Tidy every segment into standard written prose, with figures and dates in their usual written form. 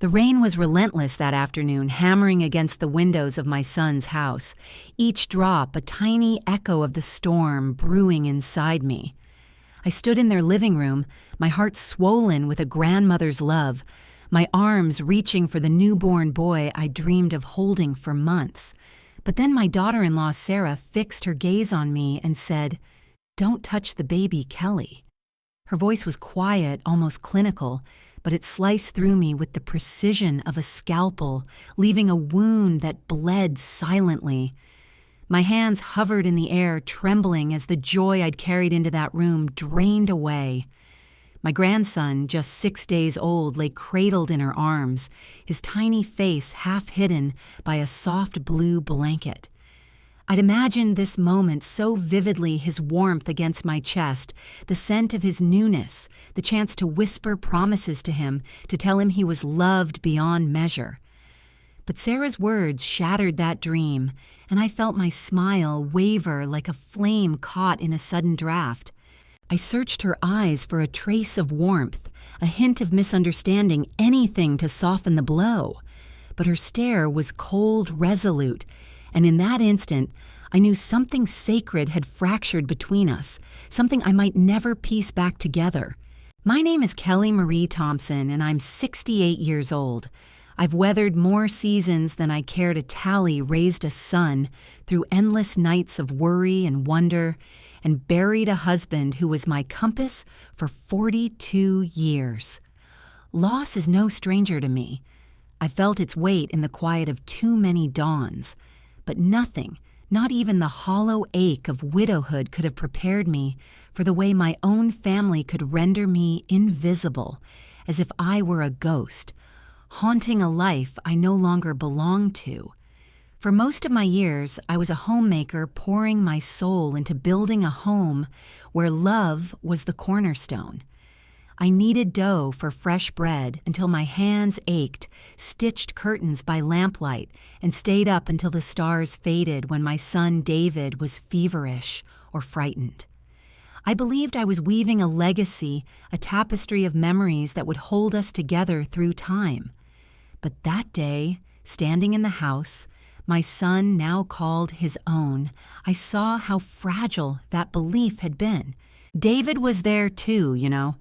The rain was relentless that afternoon, hammering against the windows of my son's house, each drop a tiny echo of the storm brewing inside me. I stood in their living room, my heart swollen with a grandmother's love, my arms reaching for the newborn boy I dreamed of holding for months. But then my daughter-in-law Sarah fixed her gaze on me and said, "Don't touch the baby, Kelly." Her voice was quiet, almost clinical, but it sliced through me with the precision of a scalpel, leaving a wound that bled silently. My hands hovered in the air, trembling as the joy I'd carried into that room drained away. My grandson, just 6 days old, lay cradled in her arms, his tiny face half hidden by a soft blue blanket. I'd imagined this moment so vividly, his warmth against my chest, the scent of his newness, the chance to whisper promises to him, to tell him he was loved beyond measure. But Sarah's words shattered that dream, and I felt my smile waver like a flame caught in a sudden draft. I searched her eyes for a trace of warmth, a hint of misunderstanding, anything to soften the blow. But her stare was cold, resolute, and in that instant, I knew something sacred had fractured between us, something I might never piece back together. My name is Kelly Marie Thompson, and I'm 68 years old. I've weathered more seasons than I care to tally, raised a son through endless nights of worry and wonder, and buried a husband who was my compass for 42 years. Loss is no stranger to me. I felt its weight in the quiet of too many dawns. But nothing, not even the hollow ache of widowhood, could have prepared me for the way my own family could render me invisible, as if I were a ghost, haunting a life I no longer belonged to. For most of my years, I was a homemaker pouring my soul into building a home where love was the cornerstone. I kneaded dough for fresh bread until my hands ached, stitched curtains by lamplight, and stayed up until the stars faded when my son David was feverish or frightened. I believed I was weaving a legacy, a tapestry of memories that would hold us together through time. But that day, standing in the house, my son now called his own, I saw how fragile that belief had been. David was there too, you know.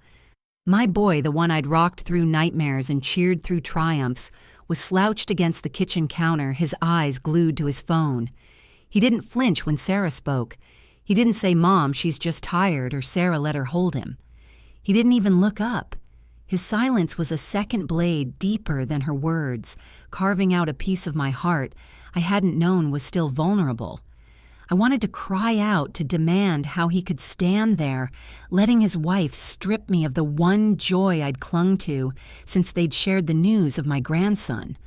My boy, the one I'd rocked through nightmares and cheered through triumphs, was slouched against the kitchen counter, his eyes glued to his phone. He didn't flinch when Sarah spoke. He didn't say, "Mom, she's just tired," or "Sarah, let her hold him." He didn't even look up. His silence was a second blade deeper than her words, carving out a piece of my heart I hadn't known was still vulnerable. I wanted to cry out, to demand how he could stand there, letting his wife strip me of the one joy I'd clung to since they'd shared the news of my grandson.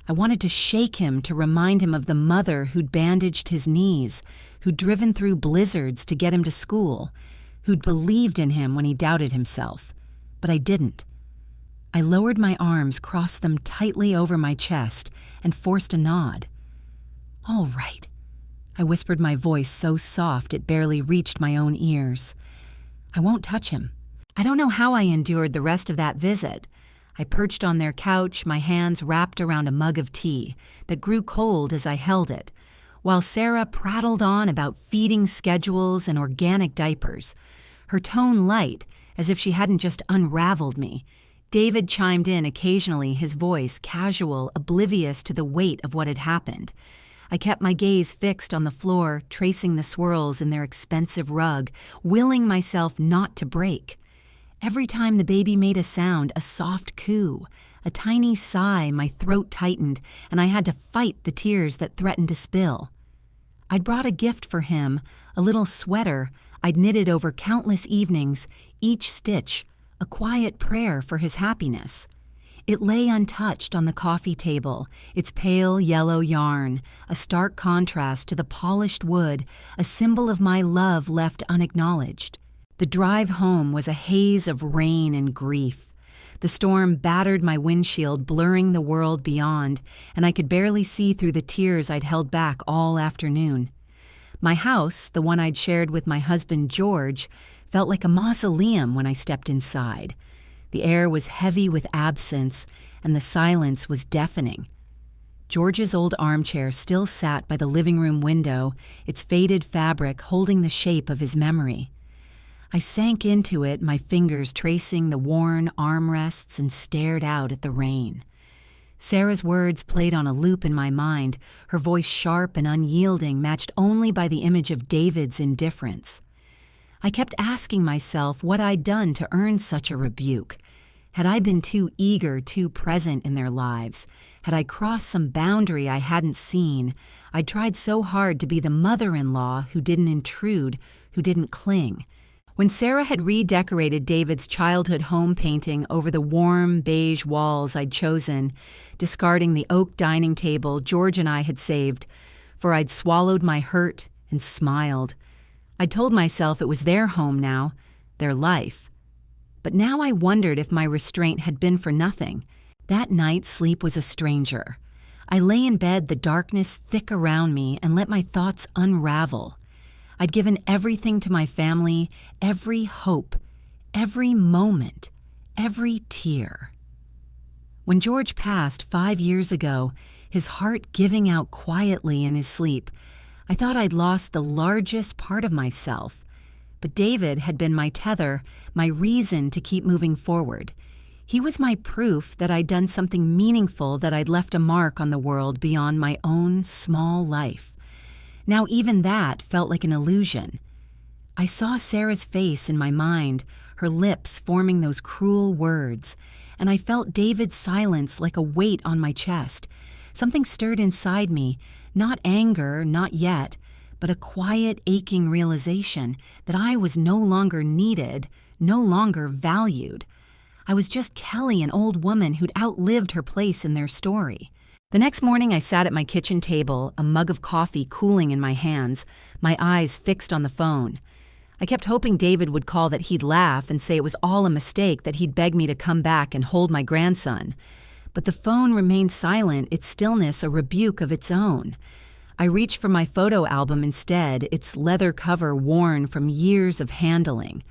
I wanted to shake him, to remind him of the mother who'd bandaged his knees, who'd driven through blizzards to get him to school, who'd believed in him when he doubted himself. But I didn't. I lowered my arms, crossed them tightly over my chest, and forced a nod. "All right," I whispered, my voice so soft it barely reached my own ears. "I won't touch him." I don't know how I endured the rest of that visit. I perched on their couch, my hands wrapped around a mug of tea that grew cold as I held it, while Sarah prattled on about feeding schedules and organic diapers, her tone light, as if she hadn't just unraveled me. David chimed in occasionally, his voice casual, oblivious to the weight of what had happened. I kept my gaze fixed on the floor, tracing the swirls in their expensive rug, willing myself not to break. Every time the baby made a sound, a soft coo, a tiny sigh, my throat tightened, and I had to fight the tears that threatened to spill. I'd brought a gift for him, a little sweater I'd knitted over countless evenings, each stitch a quiet prayer for his happiness. It lay untouched on the coffee table, its pale yellow yarn, a stark contrast to the polished wood, a symbol of my love left unacknowledged. The drive home was a haze of rain and grief. The storm battered my windshield, blurring the world beyond, and I could barely see through the tears I'd held back all afternoon. My house, the one I'd shared with my husband George, felt like a mausoleum when I stepped inside. The air was heavy with absence, and the silence was deafening. George's old armchair still sat by the living room window, its faded fabric holding the shape of his memory. I sank into it, my fingers tracing the worn armrests, and stared out at the rain. Sarah's words played on a loop in my mind, her voice sharp and unyielding, matched only by the image of David's indifference. I kept asking myself what I'd done to earn such a rebuke. Had I been too eager, too present in their lives? Had I crossed some boundary I hadn't seen? I'd tried so hard to be the mother-in-law who didn't intrude, who didn't cling. When Sarah had redecorated David's childhood home painting over the warm beige walls I'd chosen, discarding the oak dining table George and I had saved, for I'd swallowed my hurt and smiled. I'd told myself it was their home now, their life. But now I wondered if my restraint had been for nothing. That night, sleep was a stranger. I lay in bed, the darkness thick around me, and let my thoughts unravel. I'd given everything to my family, every hope, every moment, every tear. When George passed 5 years ago, his heart giving out quietly in his sleep, I thought I'd lost the largest part of myself. But David had been my tether, my reason to keep moving forward. He was my proof that I'd done something meaningful, that I'd left a mark on the world beyond my own small life. Now even that felt like an illusion. I saw Sarah's face in my mind, her lips forming those cruel words, and I felt David's silence like a weight on my chest. Something stirred inside me, not anger, not yet, but a quiet, aching realization that I was no longer needed, no longer valued. I was just Kelly, an old woman who'd outlived her place in their story. The next morning I sat at my kitchen table, a mug of coffee cooling in my hands, my eyes fixed on the phone. I kept hoping David would call, that he'd laugh and say it was all a mistake, that he'd beg me to come back and hold my grandson. But the phone remained silent, its stillness a rebuke of its own. I reached for my photo album instead, its leather cover worn from years of handling.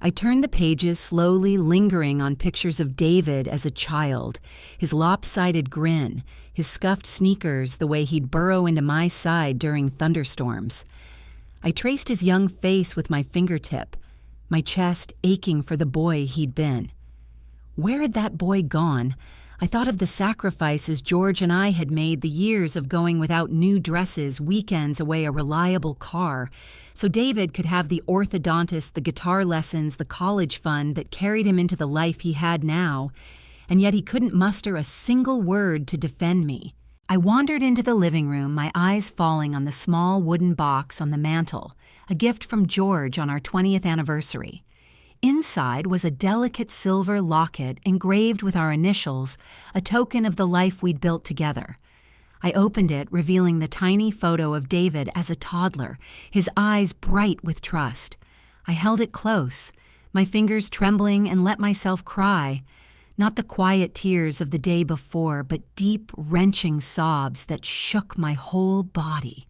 I turned the pages slowly, lingering on pictures of David as a child, his lopsided grin, his scuffed sneakers, the way he'd burrow into my side during thunderstorms. I traced his young face with my fingertip, my chest aching for the boy he'd been. Where had that boy gone? I thought of the sacrifices George and I had made, the years of going without new dresses, weekends away, a reliable car, so David could have the orthodontist, the guitar lessons, the college fund that carried him into the life he had now, and yet he couldn't muster a single word to defend me. I wandered into the living room, my eyes falling on the small wooden box on the mantel, a gift from George on our 20th anniversary. Inside was a delicate silver locket engraved with our initials, a token of the life we'd built together. I opened it, revealing the tiny photo of David as a toddler, his eyes bright with trust. I held it close, my fingers trembling, and let myself cry. Not the quiet tears of the day before, but deep, wrenching sobs that shook my whole body.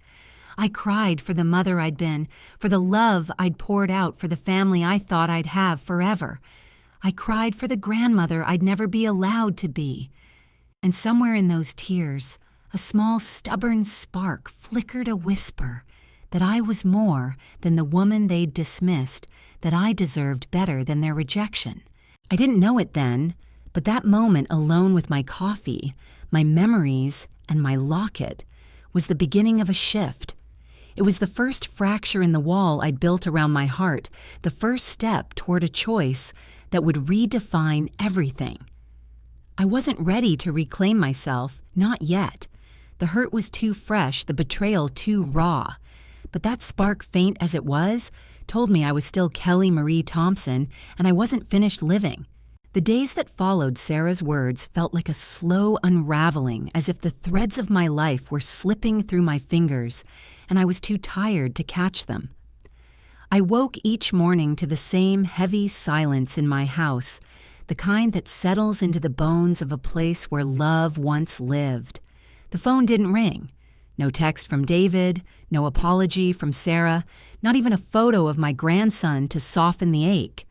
I cried for the mother I'd been, for the love I'd poured out for the family I thought I'd have forever. I cried for the grandmother I'd never be allowed to be. And somewhere in those tears, a small stubborn spark flickered a whisper that I was more than the woman they'd dismissed, that I deserved better than their rejection. I didn't know it then, but that moment alone with my coffee, my memories, and my locket was the beginning of a shift. It was the first fracture in the wall I'd built around my heart, the first step toward a choice that would redefine everything. I wasn't ready to reclaim myself, not yet. The hurt was too fresh, the betrayal too raw. But that spark, faint as it was, told me I was still Kelly Marie Thompson, and I wasn't finished living. The days that followed Sarah's words felt like a slow unraveling, as if the threads of my life were slipping through my fingers, and I was too tired to catch them. I woke each morning to the same heavy silence in my house, the kind that settles into the bones of a place where love once lived. The phone didn't ring. No text from David, no apology from Sarah, not even a photo of my grandson to soften the ache.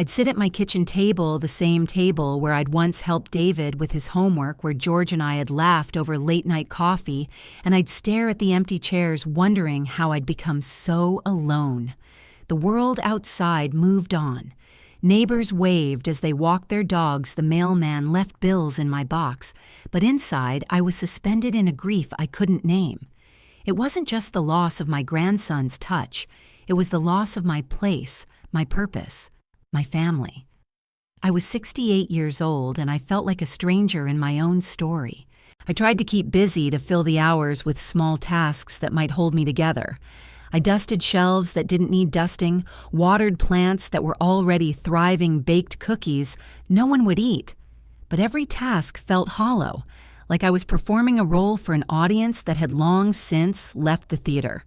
I'd sit at my kitchen table, the same table where I'd once helped David with his homework, where George and I had laughed over late-night coffee, and I'd stare at the empty chairs wondering how I'd become so alone. The world outside moved on. Neighbors waved as they walked their dogs. The mailman left bills in my box, but inside I was suspended in a grief I couldn't name. It wasn't just the loss of my grandson's touch. It was the loss of my place, my purpose, my family. I was 68 years old, and I felt like a stranger in my own story. I tried to keep busy to fill the hours with small tasks that might hold me together. I dusted shelves that didn't need dusting, watered plants that were already thriving, baked cookies no one would eat. But every task felt hollow, like I was performing a role for an audience that had long since left the theater.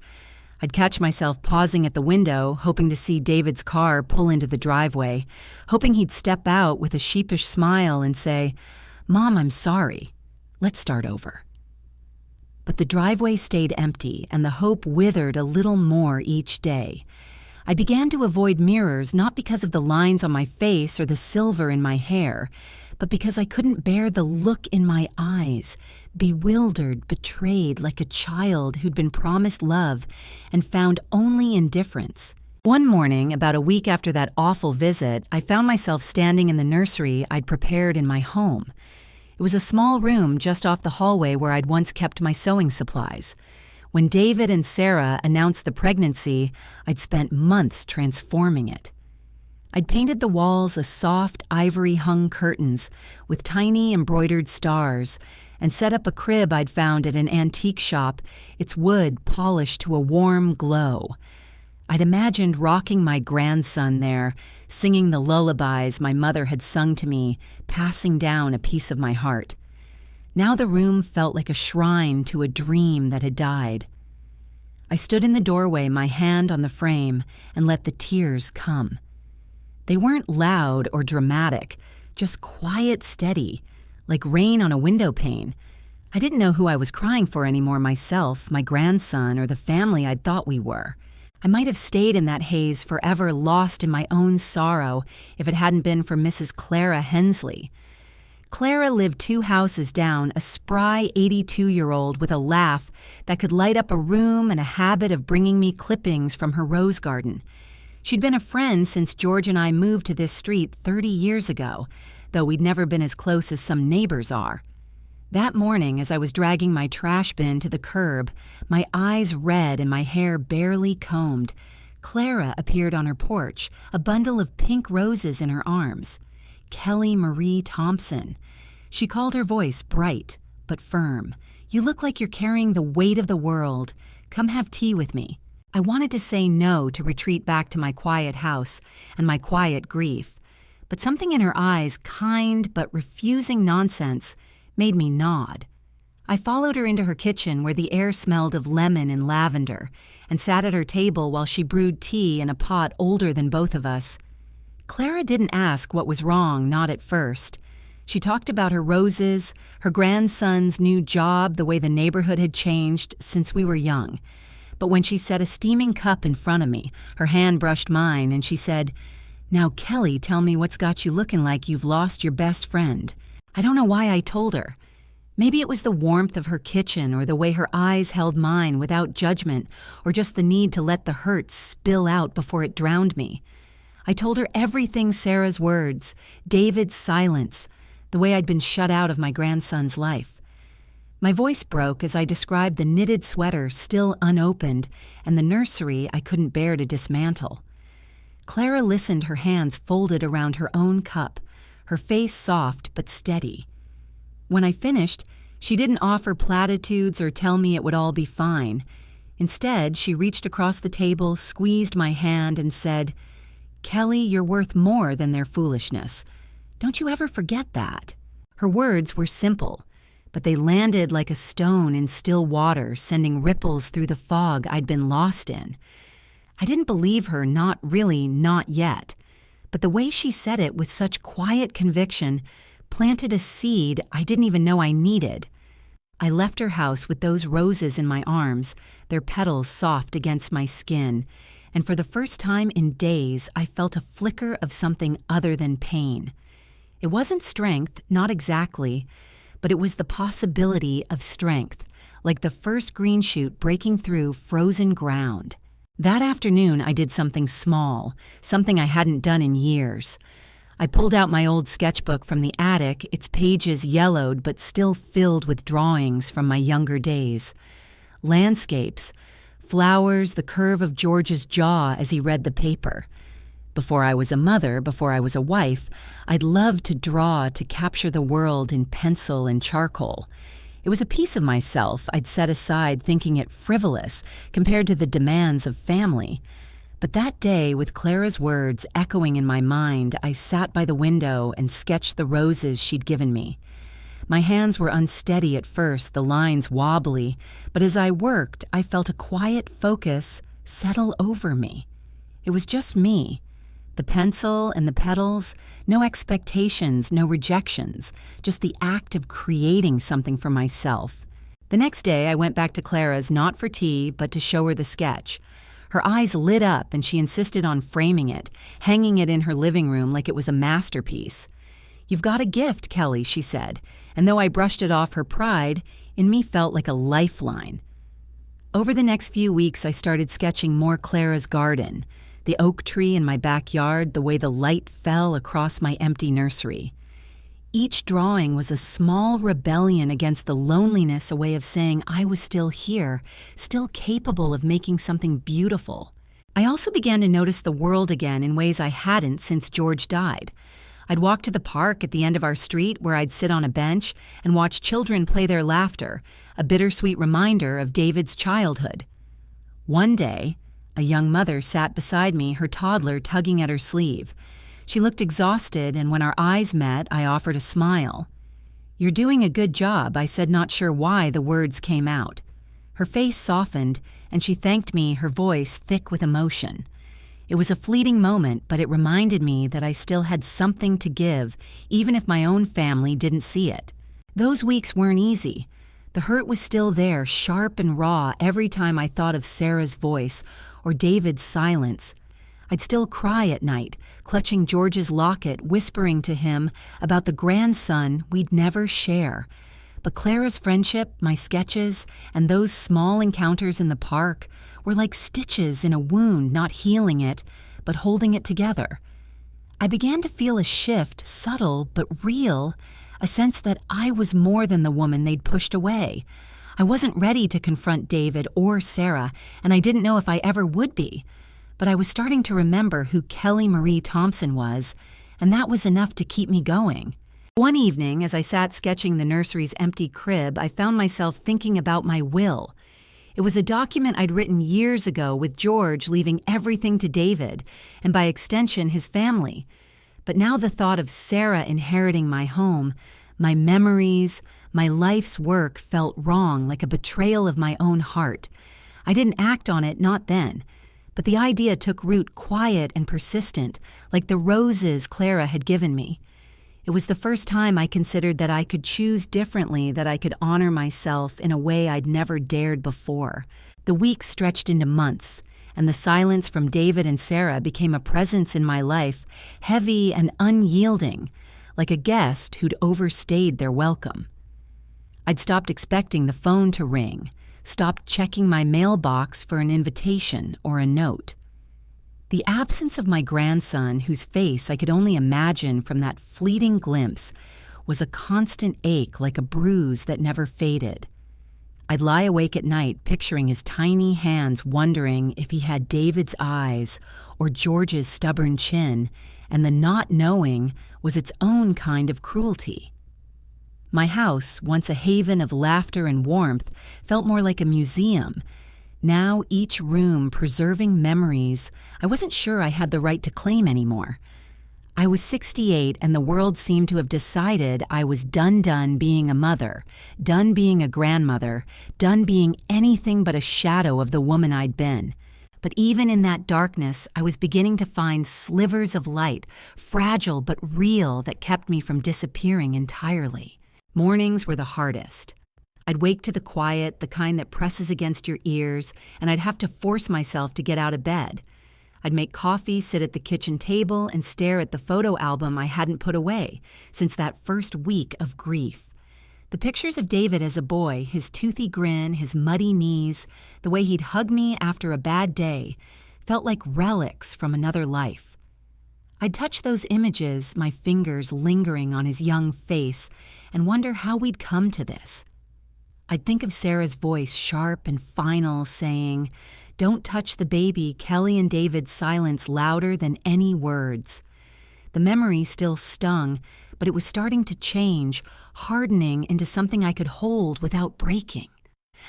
I'd catch myself pausing at the window, hoping to see David's car pull into the driveway, hoping he'd step out with a sheepish smile and say, "Mom, I'm sorry. Let's start over." But the driveway stayed empty, and the hope withered a little more each day. I began to avoid mirrors, not because of the lines on my face or the silver in my hair, but because I couldn't bear the look in my eyes, bewildered, betrayed, like a child who'd been promised love and found only indifference. One morning, about a week after that awful visit, I found myself standing in the nursery I'd prepared in my home. It was a small room just off the hallway where I'd once kept my sewing supplies. When David and Sarah announced the pregnancy, I'd spent months transforming it. I'd painted the walls a soft, ivory-hung curtains with tiny embroidered stars and set up a crib I'd found at an antique shop, its wood polished to a warm glow. I'd imagined rocking my grandson there, singing the lullabies my mother had sung to me, passing down a piece of my heart. Now the room felt like a shrine to a dream that had died. I stood in the doorway, my hand on the frame, and let the tears come. They weren't loud or dramatic, just quiet, steady, like rain on a window pane. I didn't know who I was crying for anymore, myself, my grandson, or the family I'd thought we were. I might have stayed in that haze forever, lost in my own sorrow, if it hadn't been for Mrs. Clara Hensley. Clara lived 2 houses down, a spry 82-year-old with a laugh that could light up a room and a habit of bringing me clippings from her rose garden. She'd been a friend since George and I moved to this street 30 years ago, though we'd never been as close as some neighbors are. That morning, as I was dragging my trash bin to the curb, my eyes red and my hair barely combed, Clara appeared on her porch, a bundle of pink roses in her arms. Kelly Marie Thompson. She called her voice bright but firm. "You look like you're carrying the weight of the world. Come have tea with me." I wanted to say no, to retreat back to my quiet house and my quiet grief, but something in her eyes, kind but refusing nonsense, made me nod. I followed her into her kitchen where the air smelled of lemon and lavender, and sat at her table while she brewed tea in a pot older than both of us. Clara didn't ask what was wrong, not at first. She talked about her roses, her grandson's new job, the way the neighborhood had changed since we were young. But when she set a steaming cup in front of me, her hand brushed mine, and she said, "Now, Kelly, tell me what's got you looking like you've lost your best friend." I don't know why I told her. Maybe it was the warmth of her kitchen, or the way her eyes held mine without judgment, or just the need to let the hurt spill out before it drowned me. I told her everything: Sarah's words, David's silence, the way I'd been shut out of my grandson's life. My voice broke as I described the knitted sweater still unopened and the nursery I couldn't bear to dismantle. Clara listened, her hands folded around her own cup, her face soft but steady. When I finished, she didn't offer platitudes or tell me it would all be fine. Instead, she reached across the table, squeezed my hand, and said, "Kelly, you're worth more than their foolishness. Don't you ever forget that." Her words were simple, but they landed like a stone in still water, sending ripples through the fog I'd been lost in. I didn't believe her, not really, not yet. But the way she said it with such quiet conviction planted a seed I didn't even know I needed. I left her house with those roses in my arms, their petals soft against my skin, And for the first time in days, I felt a flicker of something other than pain. It wasn't strength, not exactly, but it was the possibility of strength, like the first green shoot breaking through frozen ground. That afternoon, I did something small, something I hadn't done in years. I pulled out my old sketchbook from the attic, its pages yellowed but still filled with drawings from my younger days. Landscapes, flowers, the curve of George's jaw as he read the paper. Before I was a mother, before I was a wife, I'd loved to draw, to capture the world in pencil and charcoal. It was a piece of myself I'd set aside thinking it frivolous compared to the demands of family. But that day, with Clara's words echoing in my mind, I sat by the window and sketched the roses she'd given me. My hands were unsteady at first, the lines wobbly, but as I worked, I felt a quiet focus settle over me. It was just me. The pencil and the petals, no expectations, no rejections, just the act of creating something for myself. The next day, I went back to Clara's not for tea, but to show her the sketch. Her eyes lit up and she insisted on framing it, hanging it in her living room like it was a masterpiece. "You've got a gift, Kelly," she said, and though I brushed it off her pride, in me felt like a lifeline. Over the next few weeks, I started sketching more Clara's garden, the oak tree in my backyard, the way the light fell across my empty nursery. Each drawing was a small rebellion against the loneliness, a way of saying I was still here, still capable of making something beautiful. I also began to notice the world again in ways I hadn't since George died. I'd walk to the park at the end of our street where I'd sit on a bench and watch children play their laughter, a bittersweet reminder of David's childhood. One day, a young mother sat beside me, her toddler tugging at her sleeve. She looked exhausted, and when our eyes met, I offered a smile. "You're doing a good job," I said, not sure why the words came out. Her face softened, and she thanked me, her voice thick with emotion. It was a fleeting moment, but it reminded me that I still had something to give, even if my own family didn't see it. Those weeks weren't easy. The hurt was still there, sharp and raw, every time I thought of Sarah's voice or David's silence. I'd still cry at night, clutching George's locket, whispering to him about the grandson we'd never share. But Clara's friendship, my sketches, and those small encounters in the park were like stitches in a wound, not healing it, but holding it together. I began to feel a shift, subtle but real, a sense that I was more than the woman they'd pushed away. I wasn't ready to confront David or Sarah, and I didn't know if I ever would be. But I was starting to remember who Kelly Marie Thompson was, and that was enough to keep me going. One evening, as I sat sketching the nursery's empty crib, I found myself thinking about my will. It was a document I'd written years ago with George leaving everything to David, and by extension his family. But now the thought of Sarah inheriting my home, my memories, my life's work felt wrong, like a betrayal of my own heart. I didn't act on it, not then. But the idea took root, quiet and persistent, like the roses Clara had given me. It was the first time I considered that I could choose differently, that I could honor myself in a way I'd never dared before. The weeks stretched into months, and the silence from David and Sarah became a presence in my life, heavy and unyielding, like a guest who'd overstayed their welcome. I'd stopped expecting the phone to ring, stopped checking my mailbox for an invitation or a note. The absence of my grandson, whose face I could only imagine from that fleeting glimpse, was a constant ache, like a bruise that never faded. I'd lie awake at night picturing his tiny hands, wondering if he had David's eyes or George's stubborn chin, and the not knowing was its own kind of cruelty. My house, once a haven of laughter and warmth, felt more like a museum. Now, each room preserving memories I wasn't sure I had the right to claim anymore. I was 68, and the world seemed to have decided I was done being a mother, done being a grandmother, done being anything but a shadow of the woman I'd been. But even in that darkness, I was beginning to find slivers of light, fragile but real, that kept me from disappearing entirely. Mornings were the hardest. I'd wake to the quiet, the kind that presses against your ears, and I'd have to force myself to get out of bed. I'd make coffee, sit at the kitchen table, and stare at the photo album I hadn't put away since that first week of grief. The pictures of David as a boy, his toothy grin, his muddy knees, the way he'd hug me after a bad day, felt like relics from another life. I'd touch those images, my fingers lingering on his young face, and wonder how we'd come to this. I'd think of Sarah's voice, sharp and final, saying, "Don't touch the baby," Kelly and David's silence louder than any words. The memory still stung, but it was starting to change, hardening into something I could hold without breaking.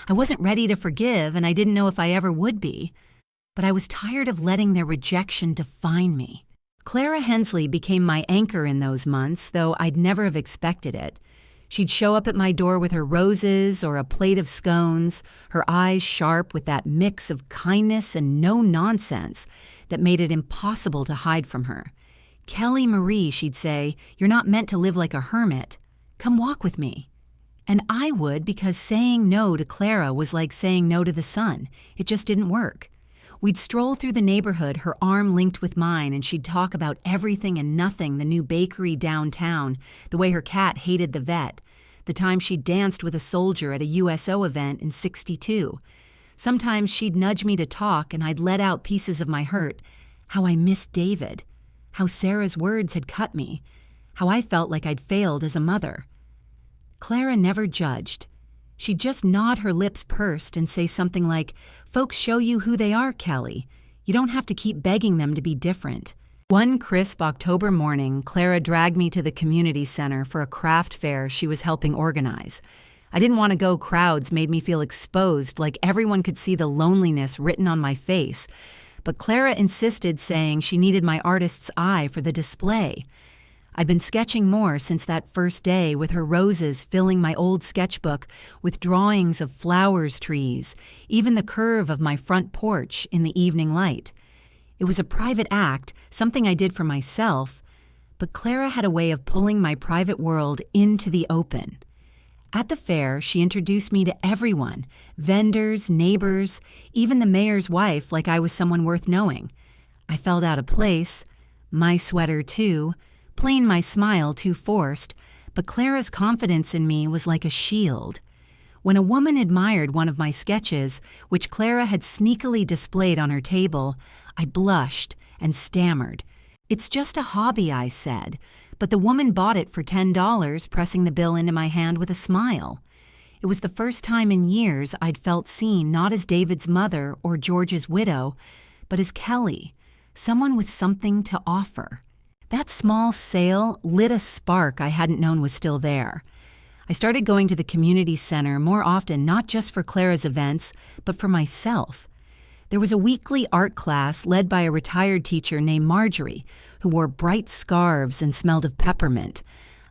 I wasn't ready to forgive, and I didn't know if I ever would be, but I was tired of letting their rejection define me. Clara Hensley became my anchor in those months, though I'd never have expected it. She'd show up at my door with her roses or a plate of scones, her eyes sharp with that mix of kindness and no nonsense that made it impossible to hide from her. "Kelly Marie," she'd say, "you're not meant to live like a hermit. Come walk with me." And I would, because saying no to Clara was like saying no to the sun. It just didn't work. We'd stroll through the neighborhood, her arm linked with mine, and she'd talk about everything and nothing, the new bakery downtown, the way her cat hated the vet, the time she danced with a soldier at a USO event in '62. Sometimes she'd nudge me to talk, and I'd let out pieces of my hurt, how I missed David, how Sarah's words had cut me, how I felt like I'd failed as a mother. Clara never judged. She'd just nod her lips pursed and say something like, "Folks show you who they are, Kelly. You don't have to keep begging them to be different." One crisp October morning, Clara dragged me to the community center for a craft fair she was helping organize. I didn't want to go. Crowds made me feel exposed, like everyone could see the loneliness written on my face. But Clara insisted, saying she needed my artist's eye for the display. I'd been sketching more since that first day, with her roses filling my old sketchbook with drawings of flowers, trees, even the curve of my front porch in the evening light. It was a private act, something I did for myself, but Clara had a way of pulling my private world into the open. At the fair, she introduced me to everyone, vendors, neighbors, even the mayor's wife, like I was someone worth knowing. I felt out of place, my sweater too, plain my smile too forced, but Clara's confidence in me was like a shield. When a woman admired one of my sketches, which Clara had sneakily displayed on her table, I blushed and stammered. "It's just a hobby," I said, but the woman bought it for $10, pressing the bill into my hand with a smile. It was the first time in years I'd felt seen not as David's mother or George's widow, but as Kelly, someone with something to offer. That small sale lit a spark I hadn't known was still there. I started going to the community center more often, not just for Clara's events, but for myself. There was a weekly art class led by a retired teacher named Marjorie, who wore bright scarves and smelled of peppermint.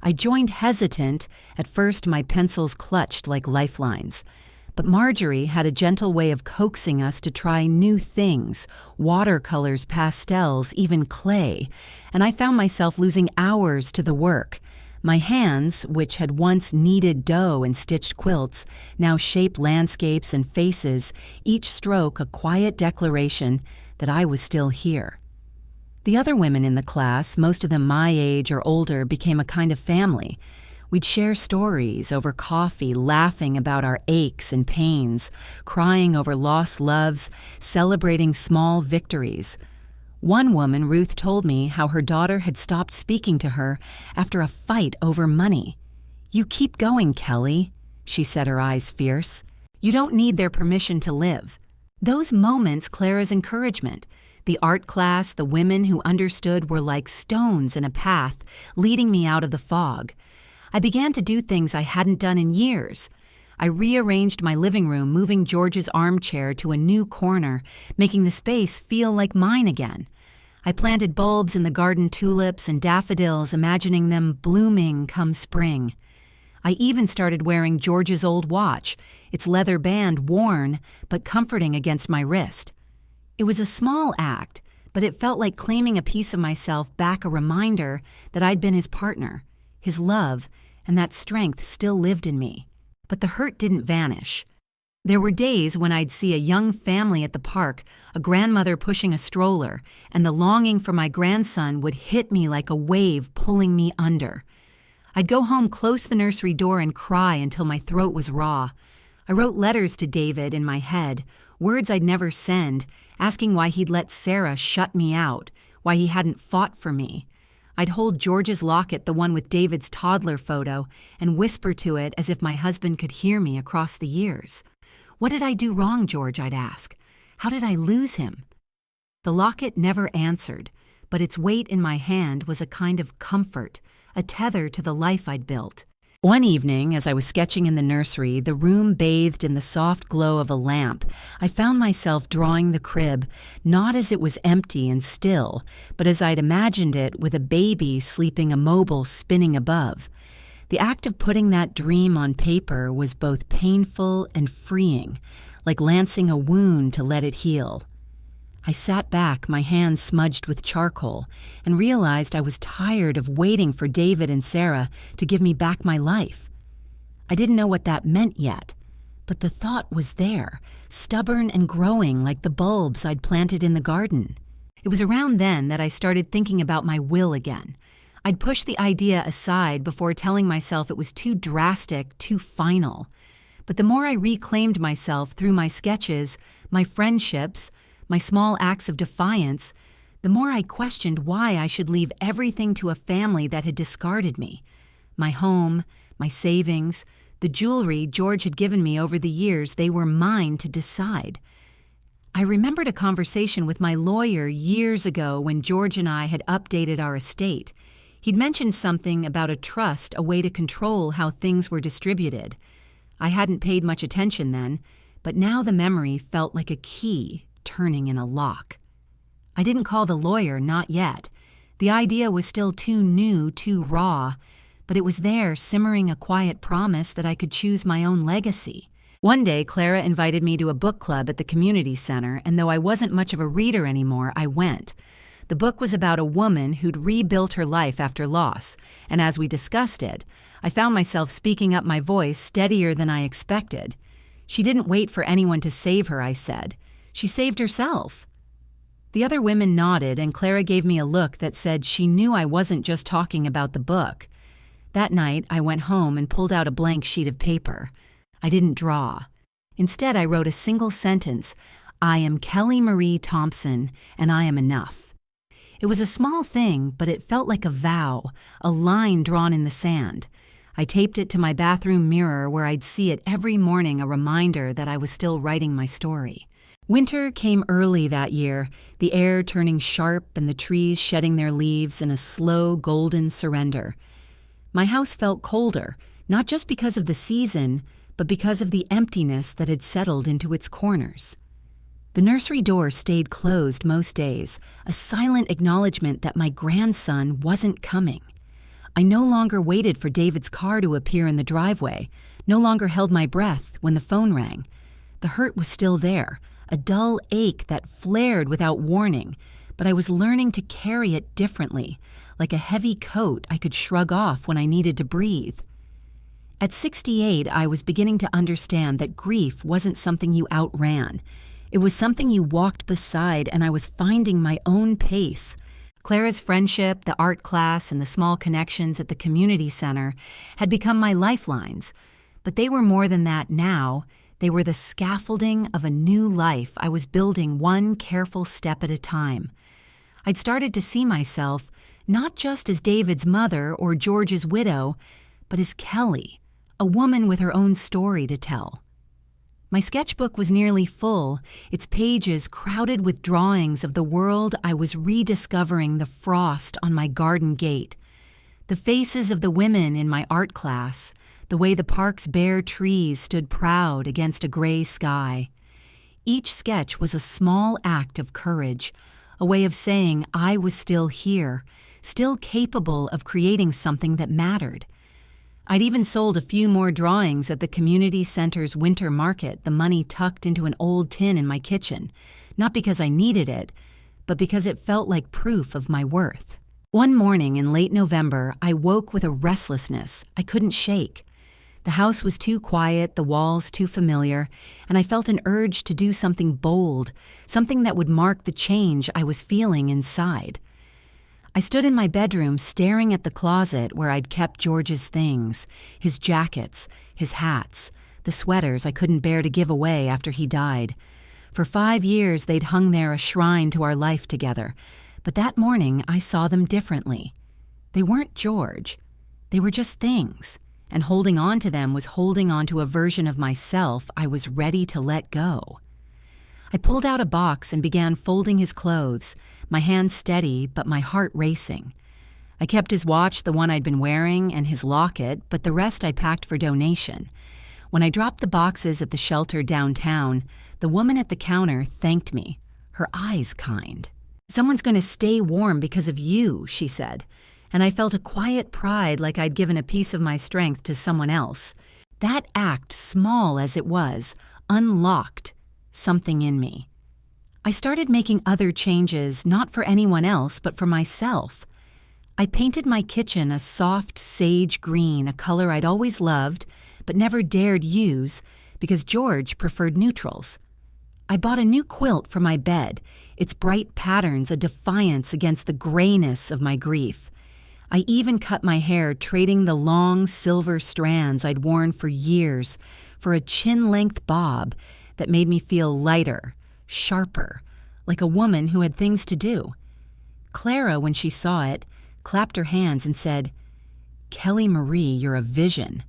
I joined hesitant. At first, my pencils clutched like lifelines. But Marjorie had a gentle way of coaxing us to try new things, watercolors, pastels, even clay, and I found myself losing hours to the work. My hands, which had once kneaded dough and stitched quilts, now shaped landscapes and faces, each stroke a quiet declaration that I was still here. The other women in the class, most of them my age or older, became a kind of family. We'd share stories over coffee, laughing about our aches and pains, crying over lost loves, celebrating small victories. One woman, Ruth, told me how her daughter had stopped speaking to her after a fight over money. "You keep going, Kelly," she said, her eyes fierce. "You don't need their permission to live." Those moments, Clara's encouragement. The art class, the women who understood were like stones in a path, leading me out of the fog. I began to do things I hadn't done in years. I rearranged my living room, moving George's armchair to a new corner, making the space feel like mine again. I planted bulbs in the garden, tulips and daffodils, imagining them blooming come spring. I even started wearing George's old watch, its leather band worn but comforting against my wrist. It was a small act, but it felt like claiming a piece of myself back, a reminder that I'd been his partner, his love, and that strength still lived in me. But the hurt didn't vanish. There were days when I'd see a young family at the park, a grandmother pushing a stroller, and the longing for my grandson would hit me like a wave pulling me under. I'd go home, close the nursery door, and cry until my throat was raw. I wrote letters to David in my head, words I'd never send, asking why he'd let Sarah shut me out, why he hadn't fought for me. I'd hold George's locket, the one with David's toddler photo, and whisper to it as if my husband could hear me across the years. "What did I do wrong, George?" I'd ask. "How did I lose him?" The locket never answered, but its weight in my hand was a kind of comfort, a tether to the life I'd built. One evening, as I was sketching in the nursery, the room bathed in the soft glow of a lamp, I found myself drawing the crib, not as it was empty and still, but as I'd imagined it, with a baby sleeping immobile spinning above. The act of putting that dream on paper was both painful and freeing, like lancing a wound to let it heal. I sat back, my hands smudged with charcoal, and realized I was tired of waiting for David and Sarah to give me back my life. I didn't know what that meant yet, but the thought was there, stubborn and growing like the bulbs I'd planted in the garden. It was around then that I started thinking about my will again. I'd pushed the idea aside before telling myself it was too drastic, too final. But the more I reclaimed myself through my sketches, my friendships, my small acts of defiance, the more I questioned why I should leave everything to a family that had discarded me. My home, my savings, the jewelry George had given me over the years, they were mine to decide. I remembered a conversation with my lawyer years ago when George and I had updated our estate. He'd mentioned something about a trust, a way to control how things were distributed. I hadn't paid much attention then, but now the memory felt like a key turning in a lock. I didn't call the lawyer, not yet. The idea was still too new, too raw, but it was there, simmering a quiet promise that I could choose my own legacy. One day, Clara invited me to a book club at the community center, and though I wasn't much of a reader anymore, I went. The book was about a woman who'd rebuilt her life after loss, and as we discussed it, I found myself speaking up, my voice steadier than I expected. She didn't wait for anyone to save her, I said. She saved herself. The other women nodded, and Clara gave me a look that said she knew I wasn't just talking about the book. That night, I went home and pulled out a blank sheet of paper. I didn't draw. Instead, I wrote a single sentence: "I am Kelly Marie Thompson, and I am enough." It was a small thing, but it felt like a vow, a line drawn in the sand. I taped it to my bathroom mirror where I'd see it every morning, a reminder that I was still writing my story. Winter came early that year, the air turning sharp and the trees shedding their leaves in a slow, golden surrender. My house felt colder, not just because of the season, but because of the emptiness that had settled into its corners. The nursery door stayed closed most days, a silent acknowledgement that my grandson wasn't coming. I no longer waited for David's car to appear in the driveway, no longer held my breath when the phone rang. The hurt was still there, a dull ache that flared without warning, but I was learning to carry it differently, like a heavy coat I could shrug off when I needed to breathe. At 68, I was beginning to understand that grief wasn't something you outran. It was something you walked beside, and I was finding my own pace. Clara's friendship, the art class, and the small connections at the community center had become my lifelines, but they were more than that now. They were the scaffolding of a new life I was building one careful step at a time. I'd started to see myself not just as David's mother or George's widow, but as Kelly, a woman with her own story to tell. My sketchbook was nearly full, its pages crowded with drawings of the world I was rediscovering, the frost on my garden gate, the faces of the women in my art class, the way the park's bare trees stood proud against a gray sky. Each sketch was a small act of courage, a way of saying I was still here, still capable of creating something that mattered. I'd even sold a few more drawings at the community center's winter market, the money tucked into an old tin in my kitchen, not because I needed it, but because it felt like proof of my worth. One morning in late November, I woke with a restlessness I couldn't shake. The house was too quiet, the walls too familiar, and I felt an urge to do something bold, something that would mark the change I was feeling inside. I stood in my bedroom staring at the closet where I'd kept George's things, his jackets, his hats, the sweaters I couldn't bear to give away after he died. For 5 years they'd hung there a shrine to our life together, but that morning I saw them differently. They weren't George. They were just things, and holding on to them was holding on to a version of myself I was ready to let go. I pulled out a box and began folding his clothes, my hands steady but my heart racing. I kept his watch, the one I'd been wearing, and his locket, but the rest I packed for donation. When I dropped the boxes at the shelter downtown, the woman at the counter thanked me, her eyes kind. "Someone's going to stay warm because of you," she said, and I felt a quiet pride like I'd given a piece of my strength to someone else. That act, small as it was, unlocked something in me. I started making other changes, not for anyone else, but for myself. I painted my kitchen a soft sage green, a color I'd always loved, but never dared use because George preferred neutrals. I bought a new quilt for my bed, its bright patterns a defiance against the grayness of my grief. I even cut my hair, trading the long silver strands I'd worn for years for a chin-length bob that made me feel lighter, sharper, like a woman who had things to do. Clara, when she saw it, clapped her hands and said, "Kelly Marie, you're a vision."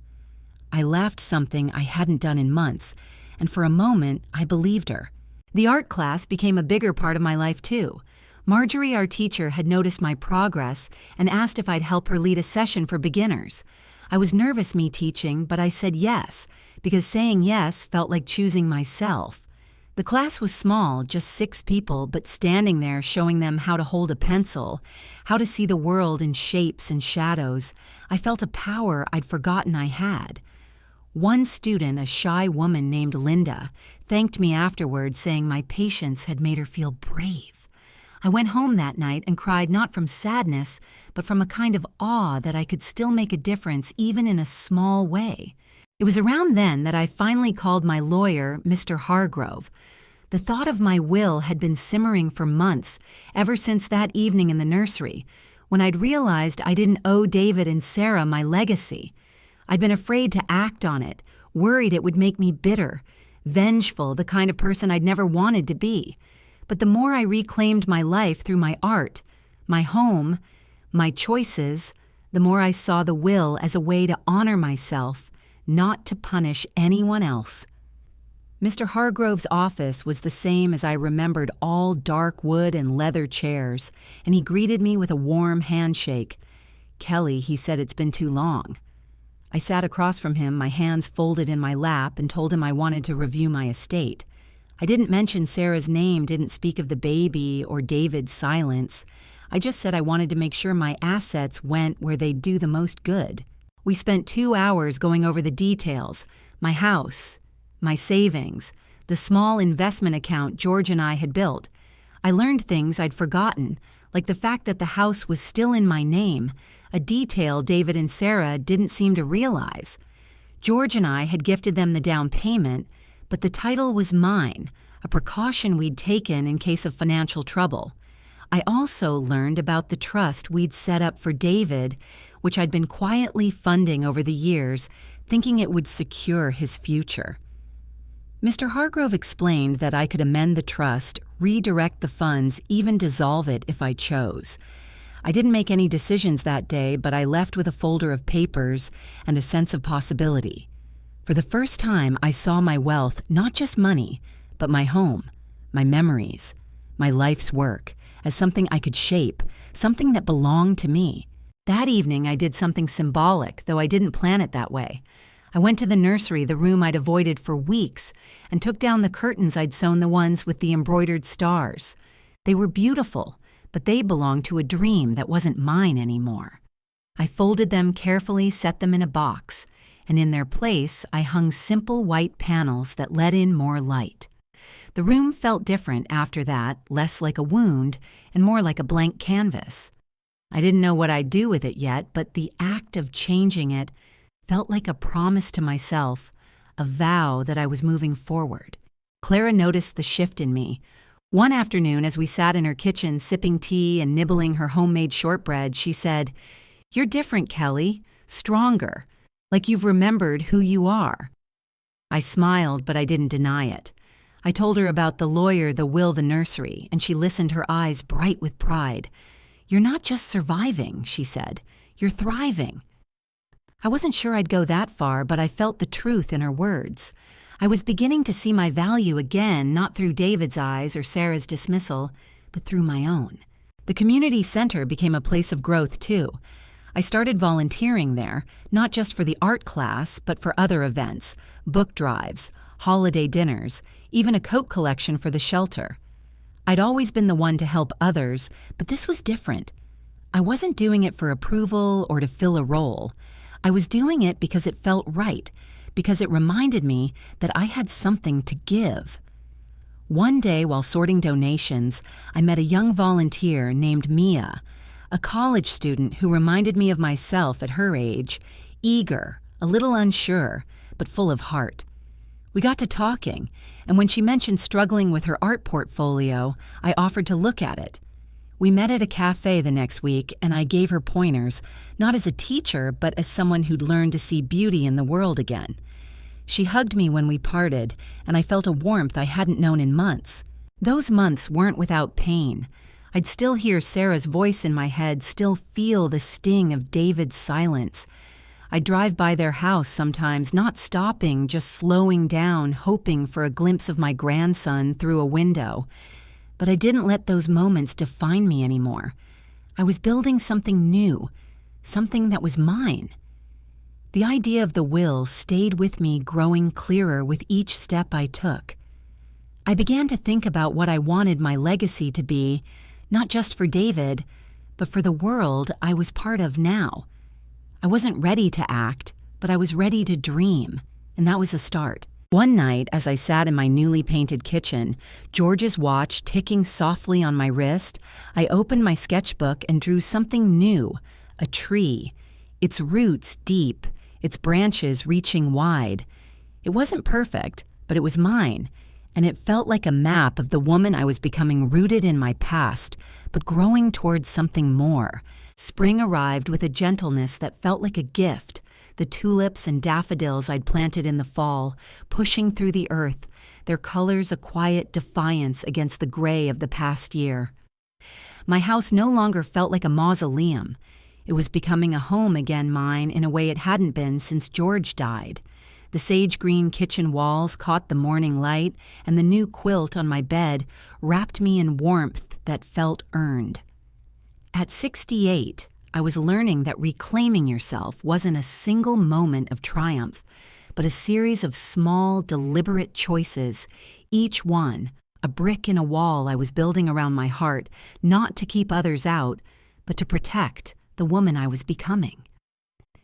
I laughed, something I hadn't done in months, and for a moment I believed her. The art class became a bigger part of my life too. Marjorie, our teacher, had noticed my progress and asked if I'd help her lead a session for beginners. I was nervous me teaching, but I said yes, because saying yes felt like choosing myself. The class was small, just 6 people, but standing there showing them how to hold a pencil, how to see the world in shapes and shadows, I felt a power I'd forgotten I had. One student, a shy woman named Linda, thanked me afterward, saying my patience had made her feel brave. I went home that night and cried not from sadness, but from a kind of awe that I could still make a difference even in a small way. It was around then that I finally called my lawyer, Mr. Hargrove. The thought of my will had been simmering for months, ever since that evening in the nursery, when I'd realized I didn't owe David and Sarah my legacy. I'd been afraid to act on it, worried it would make me bitter, vengeful, the kind of person I'd never wanted to be. But the more I reclaimed my life through my art, my home, my choices, the more I saw the will as a way to honor myself, not to punish anyone else. Mr. Hargrove's office was the same as I remembered, all dark wood and leather chairs, and he greeted me with a warm handshake. "Kelly," he said, "it's been too long." I sat across from him, my hands folded in my lap, and told him I wanted to review my estate. I didn't mention Sarah's name, didn't speak of the baby or David's silence. I just said I wanted to make sure my assets went where they'd do the most good. We spent 2 hours going over the details, my house, my savings, the small investment account George and I had built. I learned things I'd forgotten, like the fact that the house was still in my name, a detail David and Sarah didn't seem to realize. George and I had gifted them the down payment, but the title was mine, a precaution we'd taken in case of financial trouble. I also learned about the trust we'd set up for David, which I'd been quietly funding over the years, thinking it would secure his future. Mr. Hargrove explained that I could amend the trust, redirect the funds, even dissolve it if I chose. I didn't make any decisions that day, but I left with a folder of papers and a sense of possibility. For the first time, I saw my wealth, not just money, but my home, my memories, my life's work, as something I could shape, something that belonged to me. That evening, I did something symbolic, though I didn't plan it that way. I went to the nursery, the room I'd avoided for weeks, and took down the curtains I'd sewn, the ones with the embroidered stars. They were beautiful, but they belonged to a dream that wasn't mine anymore. I folded them carefully, set them in a box, and in their place, I hung simple white panels that let in more light. The room felt different after that, less like a wound and more like a blank canvas. I didn't know what I'd do with it yet, but the act of changing it felt like a promise to myself, a vow that I was moving forward. Clara noticed the shift in me. One afternoon, as we sat in her kitchen sipping tea and nibbling her homemade shortbread, she said, "You're different, Kelly, stronger, like you've remembered who you are." I smiled, but I didn't deny it. I told her about the lawyer, the will, the nursery, and she listened, her eyes bright with pride. "You're not just surviving," she said. "You're thriving." I wasn't sure I'd go that far, but I felt the truth in her words. I was beginning to see my value again, not through David's eyes or Sarah's dismissal, but through my own. The community center became a place of growth, too. I started volunteering there, not just for the art class, but for other events, book drives, holiday dinners, even a coat collection for the shelter. I'd always been the one to help others, but this was different. I wasn't doing it for approval or to fill a role. I was doing it because it felt right, because it reminded me that I had something to give. One day, while sorting donations, I met a young volunteer named Mia, a college student who reminded me of myself at her age, eager, a little unsure, but full of heart. We got to talking, and when she mentioned struggling with her art portfolio, I offered to look at it. We met at a cafe the next week, and I gave her pointers, not as a teacher, but as someone who'd learned to see beauty in the world again. She hugged me when we parted, and I felt a warmth I hadn't known in months. Those months weren't without pain. I'd still hear Sarah's voice in my head, still feel the sting of David's silence. I'd drive by their house sometimes, not stopping, just slowing down, hoping for a glimpse of my grandson through a window. But I didn't let those moments define me anymore. I was building something new, something that was mine. The idea of the will stayed with me, growing clearer with each step I took. I began to think about what I wanted my legacy to be, not just for David, but for the world I was part of now. I wasn't ready to act, but I was ready to dream, and that was a start. One night, as I sat in my newly painted kitchen, George's watch ticking softly on my wrist, I opened my sketchbook and drew something new, a tree, its roots deep, its branches reaching wide. It wasn't perfect, but it was mine, and it felt like a map of the woman I was becoming, rooted in my past, but growing towards something more. Spring arrived with a gentleness that felt like a gift, the tulips and daffodils I'd planted in the fall, pushing through the earth, their colors a quiet defiance against the gray of the past year. My house no longer felt like a mausoleum. It was becoming a home again, mine, in a way it hadn't been since George died. The sage-green kitchen walls caught the morning light, and the new quilt on my bed wrapped me in warmth that felt earned. At 68, I was learning that reclaiming yourself wasn't a single moment of triumph, but a series of small, deliberate choices, each one a brick in a wall I was building around my heart, not to keep others out, but to protect the woman I was becoming.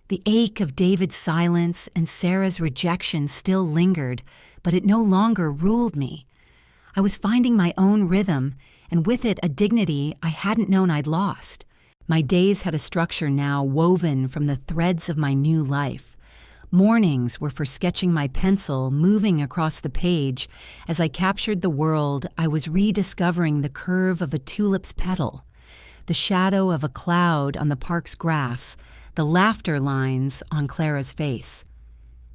The ache of David's silence and Sarah's rejection still lingered, but it no longer ruled me. I was finding my own rhythm, and with it a dignity I hadn't known I'd lost. My days had a structure now woven from the threads of my new life. Mornings were for sketching my pencil, moving across the page. As I captured the world, I was rediscovering the curve of a tulip's petal, the shadow of a cloud on the park's grass, the laughter lines on Clara's face.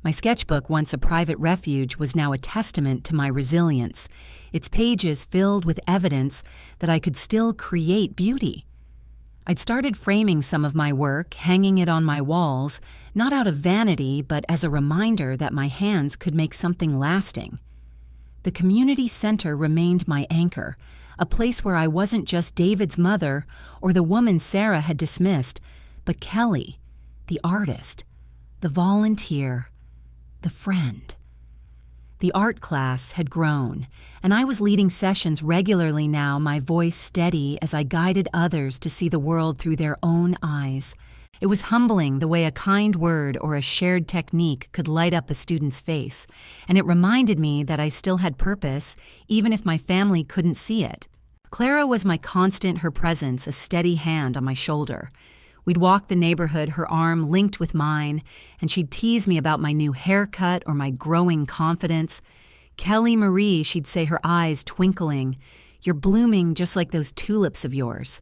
My sketchbook, once a private refuge, was now a testament to my resilience, its pages filled with evidence that I could still create beauty. I'd started framing some of my work, hanging it on my walls, not out of vanity, but as a reminder that my hands could make something lasting. The community center remained my anchor, a place where I wasn't just David's mother or the woman Sarah had dismissed, but Kelly, the artist, the volunteer, the friend. The art class had grown, and I was leading sessions regularly now, my voice steady as I guided others to see the world through their own eyes. It was humbling the way a kind word or a shared technique could light up a student's face, and it reminded me that I still had purpose, even if my family couldn't see it. Clara was my constant, her presence, a steady hand on my shoulder. We'd walk the neighborhood, her arm linked with mine, and she'd tease me about my new haircut or my growing confidence. "Kelly Marie," she'd say, her eyes twinkling, "you're blooming just like those tulips of yours."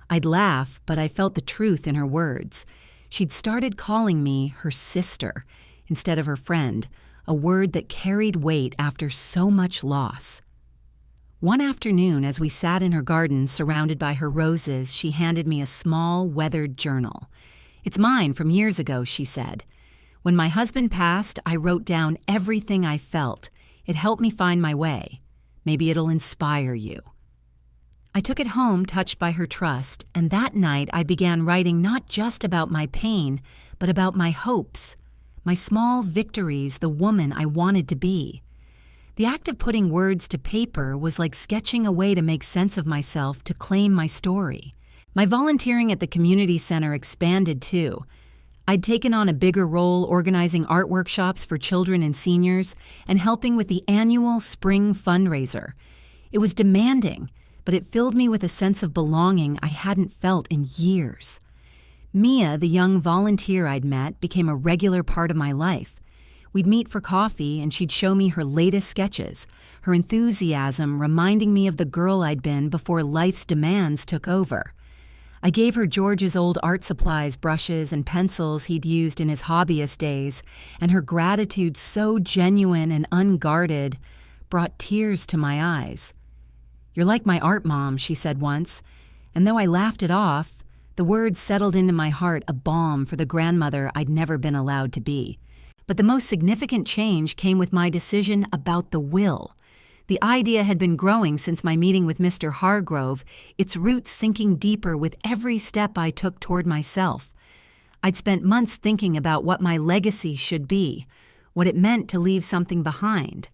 I'd laugh, but I felt the truth in her words. She'd started calling me her sister instead of her friend, a word that carried weight after so much loss. One afternoon, as we sat in her garden surrounded by her roses, she handed me a small, weathered journal. "It's mine from years ago," she said. "When my husband passed, I wrote down everything I felt. It helped me find my way. Maybe it'll inspire you." I took it home, touched by her trust, and that night I began writing not just about my pain, but about my hopes, my small victories, the woman I wanted to be. The act of putting words to paper was like sketching a way to make sense of myself, to claim my story. My volunteering at the community center expanded too. I'd taken on a bigger role organizing art workshops for children and seniors and helping with the annual spring fundraiser. It was demanding, but it filled me with a sense of belonging I hadn't felt in years. Mia, the young volunteer I'd met, became a regular part of my life. We'd meet for coffee, and she'd show me her latest sketches, her enthusiasm reminding me of the girl I'd been before life's demands took over. I gave her George's old art supplies, brushes, and pencils he'd used in his hobbyist days, and her gratitude, so genuine and unguarded, brought tears to my eyes. "You're like my art mom," she said once, and though I laughed it off, the words settled into my heart, a balm for the grandmother I'd never been allowed to be. But the most significant change came with my decision about the will. The idea had been growing since my meeting with Mr. Hargrove, its roots sinking deeper with every step I took toward myself. I'd spent months thinking about what my legacy should be, what it meant to leave something behind.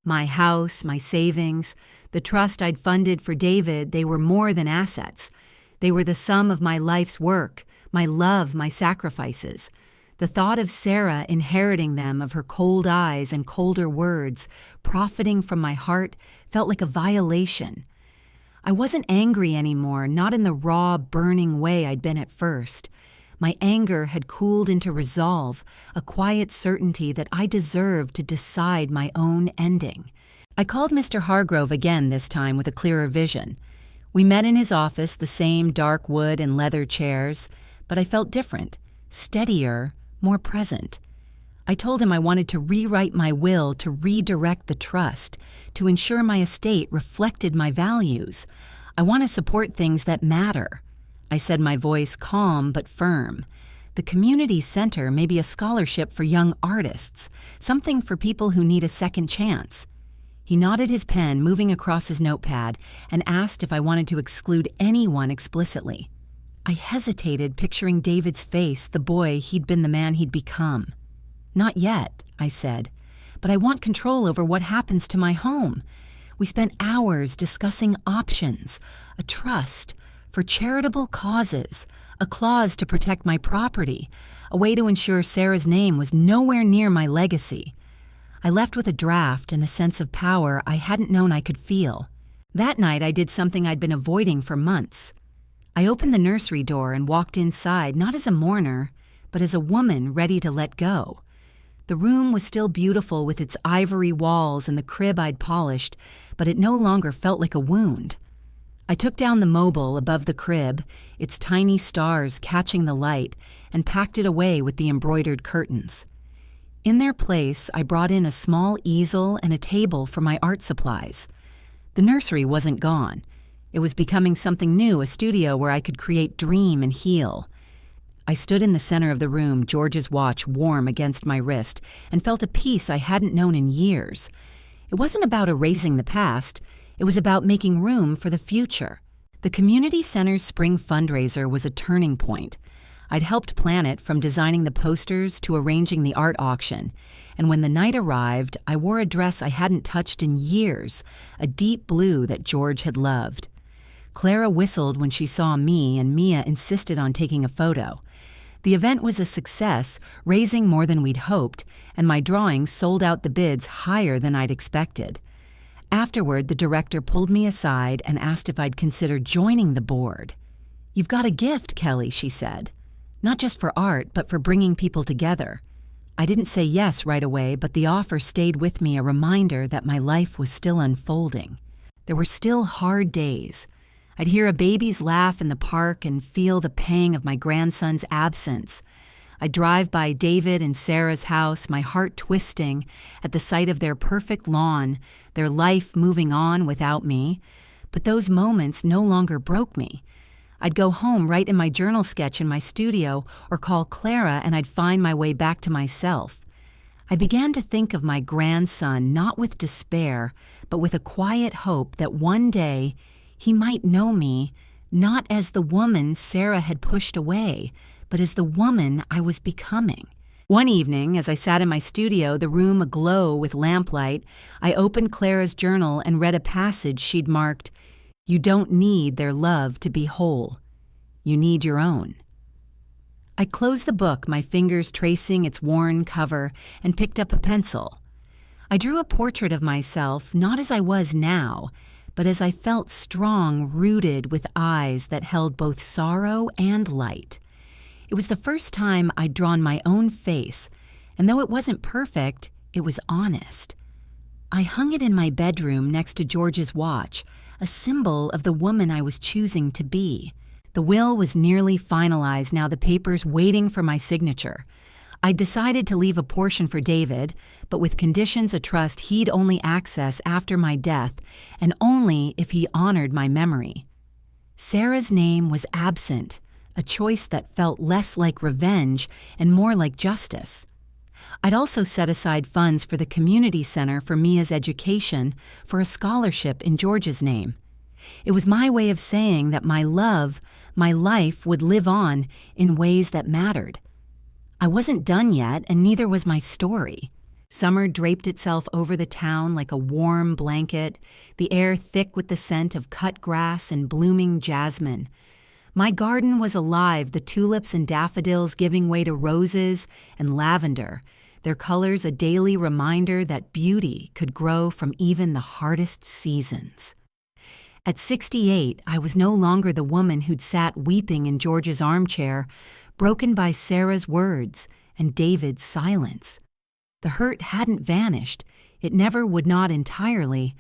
My house, my savings, the trust I'd funded for David, they were more than assets. They were the sum of my life's work, my love, my sacrifices. The thought of Sarah inheriting them, of her cold eyes and colder words, profiting from my heart, felt like a violation. I wasn't angry anymore, not in the raw, burning way I'd been at first. My anger had cooled into resolve, a quiet certainty that I deserved to decide my own ending. I called Mr. Hargrove again this time with a clearer vision. We met in his office, the same dark wood and leather chairs, but I felt different, steadier, more present. I told him I wanted to rewrite my will, to redirect the trust, to ensure my estate reflected my values. I want to support things that matter. I said, my voice calm but firm. The community center may be a scholarship for young artists, something for people who need a second chance. He nodded his pen, moving across his notepad, and asked if I wanted to exclude anyone explicitly. I hesitated, picturing David's face, the boy he'd been, the man he'd become. "Not yet," I said, "but I want control over what happens to my home." We spent hours discussing options, a trust for charitable causes, a clause to protect my property, a way to ensure Sarah's name was nowhere near my legacy. I left with a draft and a sense of power I hadn't known I could feel. That night I did something I'd been avoiding for months. I opened the nursery door and walked inside, not as a mourner, but as a woman ready to let go. The room was still beautiful with its ivory walls and the crib I'd polished, but it no longer felt like a wound. I took down the mobile above the crib, its tiny stars catching the light, and packed it away with the embroidered curtains. In their place, I brought in a small easel and a table for my art supplies. The nursery wasn't gone. It was becoming something new, a studio where I could create, dream, and heal. I stood in the center of the room, George's watch warm against my wrist, and felt a peace I hadn't known in years. It wasn't about erasing the past. It was about making room for the future. The community center's spring fundraiser was a turning point. I'd helped plan it, from designing the posters to arranging the art auction, and when the night arrived, I wore a dress I hadn't touched in years, a deep blue that George had loved. Clara whistled when she saw me, and Mia insisted on taking a photo. The event was a success, raising more than we'd hoped, and my drawings sold out the bids higher than I'd expected. Afterward, the director pulled me aside and asked if I'd consider joining the board. "You've got a gift, Kelly," she said. Not just for art, but for bringing people together. I didn't say yes right away, but the offer stayed with me, a reminder that my life was still unfolding. There were still hard days. I'd hear a baby's laugh in the park and feel the pang of my grandson's absence. I'd drive by David and Sarah's house, my heart twisting at the sight of their perfect lawn, their life moving on without me. But those moments no longer broke me. I'd go home, write in my journal sketch in my studio, or call Clara, and I'd find my way back to myself. I began to think of my grandson not with despair, but with a quiet hope that one day he might know me, not as the woman Sarah had pushed away, but as the woman I was becoming. One evening, as I sat in my studio, the room aglow with lamplight, I opened Clara's journal and read a passage she'd marked, "You don't need their love to be whole. You need your own." I closed the book, my fingers tracing its worn cover, and picked up a pencil. I drew a portrait of myself, not as I was now, but as I felt strong, rooted with eyes that held both sorrow and light. It was the first time I'd drawn my own face, and though it wasn't perfect, it was honest. I hung it in my bedroom next to George's watch, a symbol of the woman I was choosing to be. The will was nearly finalized, now the papers waiting for my signature. I decided to leave a portion for David, but with conditions of trust he'd only access after my death, and only if he honored my memory. Sarah's name was absent, a choice that felt less like revenge and more like justice. I'd also set aside funds for the community center for Mia's education, for a scholarship in George's name. It was my way of saying that my love, my life would live on in ways that mattered. I wasn't done yet, and neither was my story. Summer draped itself over the town like a warm blanket, the air thick with the scent of cut grass and blooming jasmine. My garden was alive, the tulips and daffodils giving way to roses and lavender, their colors a daily reminder that beauty could grow from even the hardest seasons. At 68, I was no longer the woman who'd sat weeping in George's armchair, broken by Sarah's words and David's silence. The hurt hadn't vanished, it never would not entirely,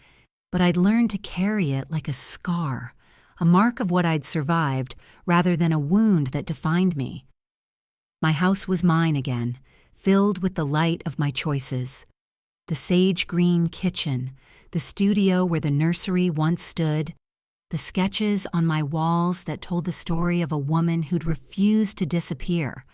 but I'd learned to carry it like a scar, a mark of what I'd survived rather than a wound that defined me. My house was mine again, filled with the light of my choices. The sage-green kitchen, the studio where the nursery once stood, the sketches on my walls that told the story of a woman who'd refused to disappear.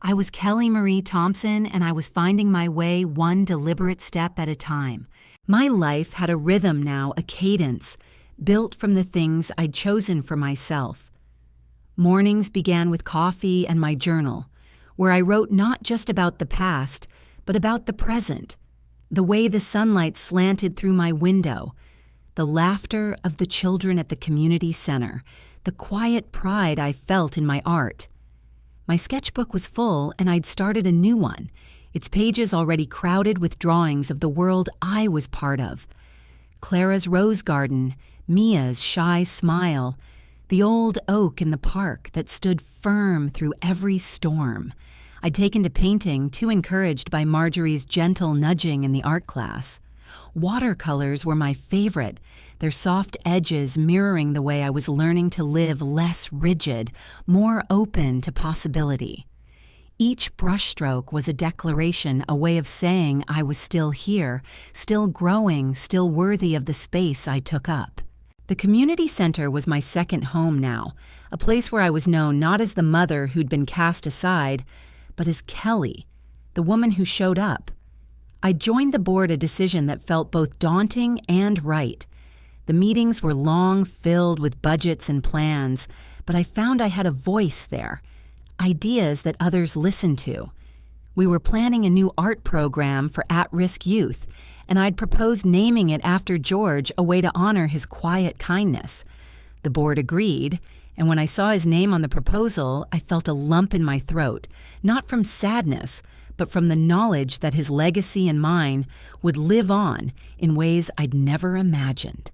I was Kelly Marie Thompson, and I was finding my way one deliberate step at a time. My life had a rhythm now, a cadence, built from the things I'd chosen for myself. Mornings began with coffee and my journal, where I wrote not just about the past, but about the present, the way the sunlight slanted through my window, the laughter of the children at the community center, the quiet pride I felt in my art. My sketchbook was full, and I'd started a new one, its pages already crowded with drawings of the world I was part of. Clara's rose garden, Mia's shy smile, the old oak in the park that stood firm through every storm. I'd taken to painting, too encouraged by Marjorie's gentle nudging in the art class. Watercolors were my favorite, their soft edges mirroring the way I was learning to live less rigid, more open to possibility. Each brushstroke was a declaration, a way of saying I was still here, still growing, still worthy of the space I took up. The community center was my second home now, a place where I was known not as the mother who'd been cast aside, but as Kelly, the woman who showed up. I joined the board, a decision that felt both daunting and right. The meetings were long, filled with budgets and plans, but I found I had a voice there, ideas that others listened to. We were planning a new art program for at-risk youth, and I'd proposed naming it after George, a way to honor his quiet kindness. The board agreed, and when I saw his name on the proposal, I felt a lump in my throat, not from sadness, but from the knowledge that his legacy and mine would live on in ways I'd never imagined.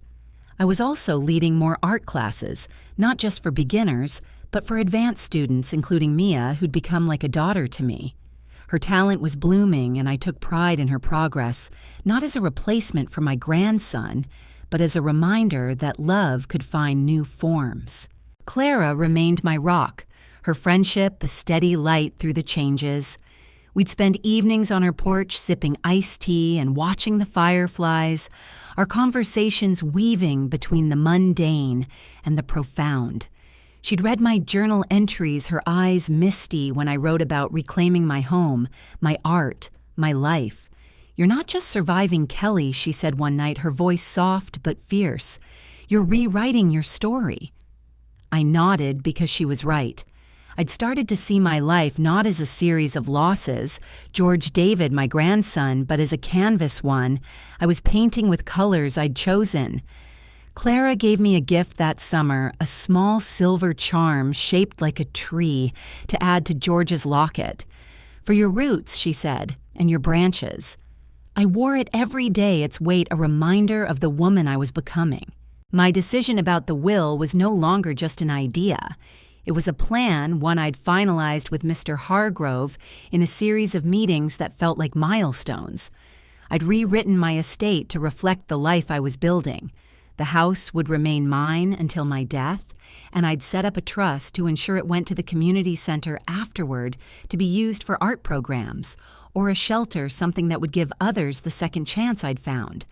I was also leading more art classes, not just for beginners, but for advanced students, including Mia, who'd become like a daughter to me. Her talent was blooming, and I took pride in her progress, not as a replacement for my grandson, but as a reminder that love could find new forms. Clara remained my rock, her friendship a steady light through the changes. We'd spend evenings on her porch sipping iced tea and watching the fireflies, our conversations weaving between the mundane and the profound. She'd read my journal entries, her eyes misty when I wrote about reclaiming my home, my art, my life. "You're not just surviving Kelly," she said one night, her voice soft but fierce. "You're rewriting your story." I nodded because she was right. I'd started to see my life not as a series of losses, George David, my grandson, but as a canvas one. I was painting with colors I'd chosen. Clara gave me a gift that summer, a small silver charm shaped like a tree to add to George's locket. "For your roots," she said, "and your branches." I wore it every day, its weight a reminder of the woman I was becoming. My decision about the will was no longer just an idea. It was a plan, one I'd finalized with Mr. Hargrove in a series of meetings that felt like milestones. I'd rewritten my estate to reflect the life I was building. The house would remain mine until my death, and I'd set up a trust to ensure it went to the community center afterward to be used for art programs, or a shelter, something that would give others the second chance I'd found.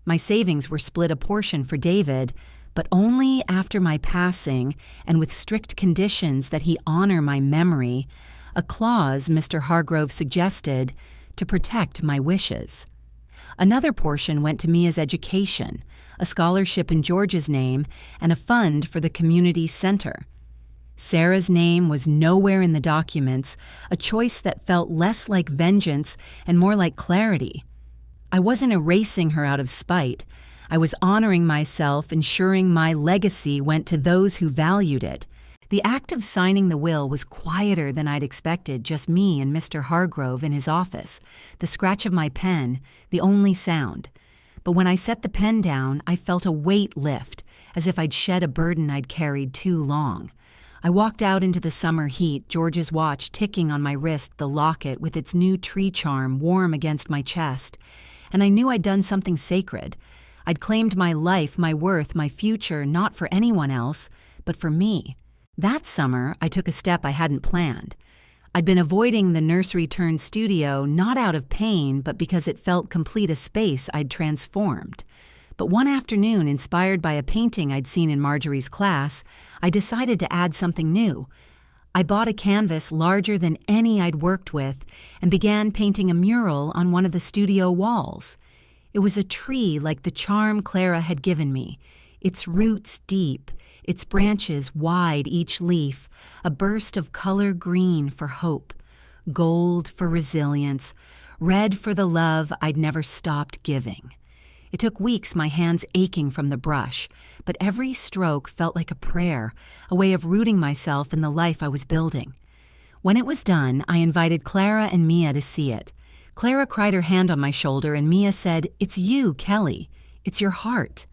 My savings were split a portion for David, but only after my passing and with strict conditions that he honor my memory, a clause Mr. Hargrove suggested to protect my wishes. Another portion went to Mia's education, a scholarship in George's name, and a fund for the community center. Sarah's name was nowhere in the documents, a choice that felt less like vengeance and more like clarity. I wasn't erasing her out of spite. I was honoring myself, ensuring my legacy went to those who valued it. The act of signing the will was quieter than I'd expected, just me and Mr. Hargrove in his office, the scratch of my pen, the only sound. But when I set the pen down, I felt a weight lift, as if I'd shed a burden I'd carried too long. I walked out into the summer heat, George's watch ticking on my wrist, the locket with its new tree charm warm against my chest, and I knew I'd done something sacred. I'd claimed my life, my worth, my future, not for anyone else, but for me. That summer, I took a step I hadn't planned. I'd been avoiding the nursery-turned-studio not out of pain, but because it felt complete a space I'd transformed. But one afternoon, inspired by a painting I'd seen in Marjorie's class, I decided to add something new. I bought a canvas larger than any I'd worked with and began painting a mural on one of the studio walls. It was a tree like the charm Clara had given me, its roots deep, its branches wide each leaf, a burst of color green for hope, gold for resilience, red for the love I'd never stopped giving. It took weeks, my hands aching from the brush, but every stroke felt like a prayer, a way of rooting myself in the life I was building. When it was done, I invited Clara and Mia to see it. Clara cried her hand on my shoulder, and Mia said, "It's you, Kelly. It's your heart."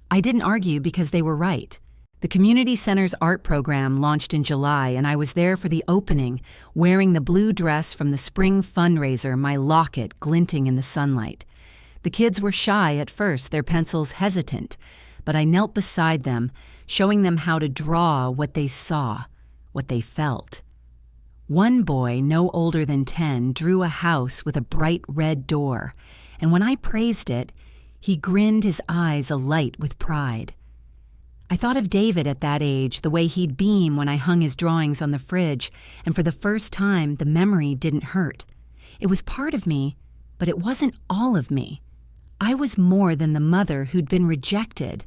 I didn't argue because they were right. The community center's art program launched in July, and I was there for the opening, wearing the blue dress from the spring fundraiser, my locket glinting in the sunlight. The kids were shy at first, their pencils hesitant, but I knelt beside them, showing them how to draw what they saw, what they felt. One boy, no older than 10, drew a house with a bright red door, and when I praised it, he grinned, his eyes alight with pride. I thought of David at that age, the way he'd beam when I hung his drawings on the fridge, and for the first time, the memory didn't hurt. It was part of me, but it wasn't all of me. I was more than the mother who'd been rejected.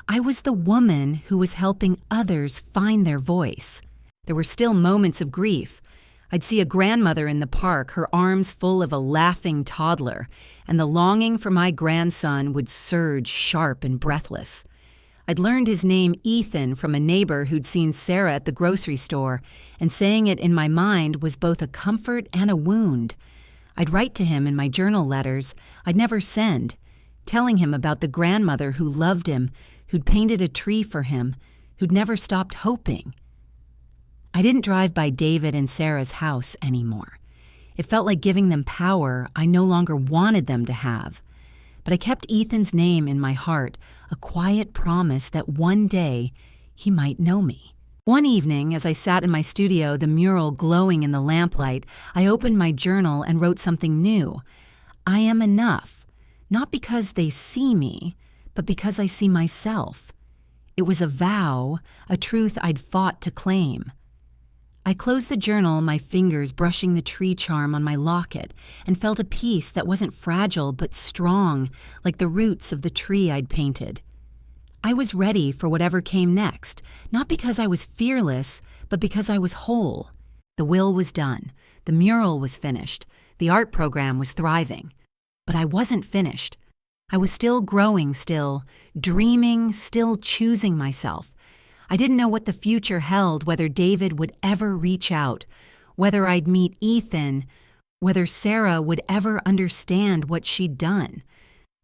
I was the woman who was helping others find their voice. There were still moments of grief. I'd see a grandmother in the park, her arms full of a laughing toddler, and the longing for my grandson would surge sharp and breathless. I'd learned his name Ethan from a neighbor who'd seen Sarah at the grocery store, and saying it in my mind was both a comfort and a wound. I'd write to him in my journal letters I'd never send, telling him about the grandmother who loved him, who'd painted a tree for him, who'd never stopped hoping. I didn't drive by David and Sarah's house anymore. It felt like giving them power I no longer wanted them to have. But I kept Ethan's name in my heart, a quiet promise that one day he might know me. One evening, as I sat in my studio, the mural glowing in the lamplight, I opened my journal and wrote something new. I am enough, not because they see me, but because I see myself. It was a vow, a truth I'd fought to claim. I closed the journal, my fingers brushing the tree charm on my locket, and felt a peace that wasn't fragile but strong, like the roots of the tree I'd painted. I was ready for whatever came next, not because I was fearless, but because I was whole. The will was done. The mural was finished. The art program was thriving. But I wasn't finished. I was still growing, still dreaming, still choosing myself. I didn't know what the future held, whether David would ever reach out, whether I'd meet Ethan, whether Sarah would ever understand what she'd done.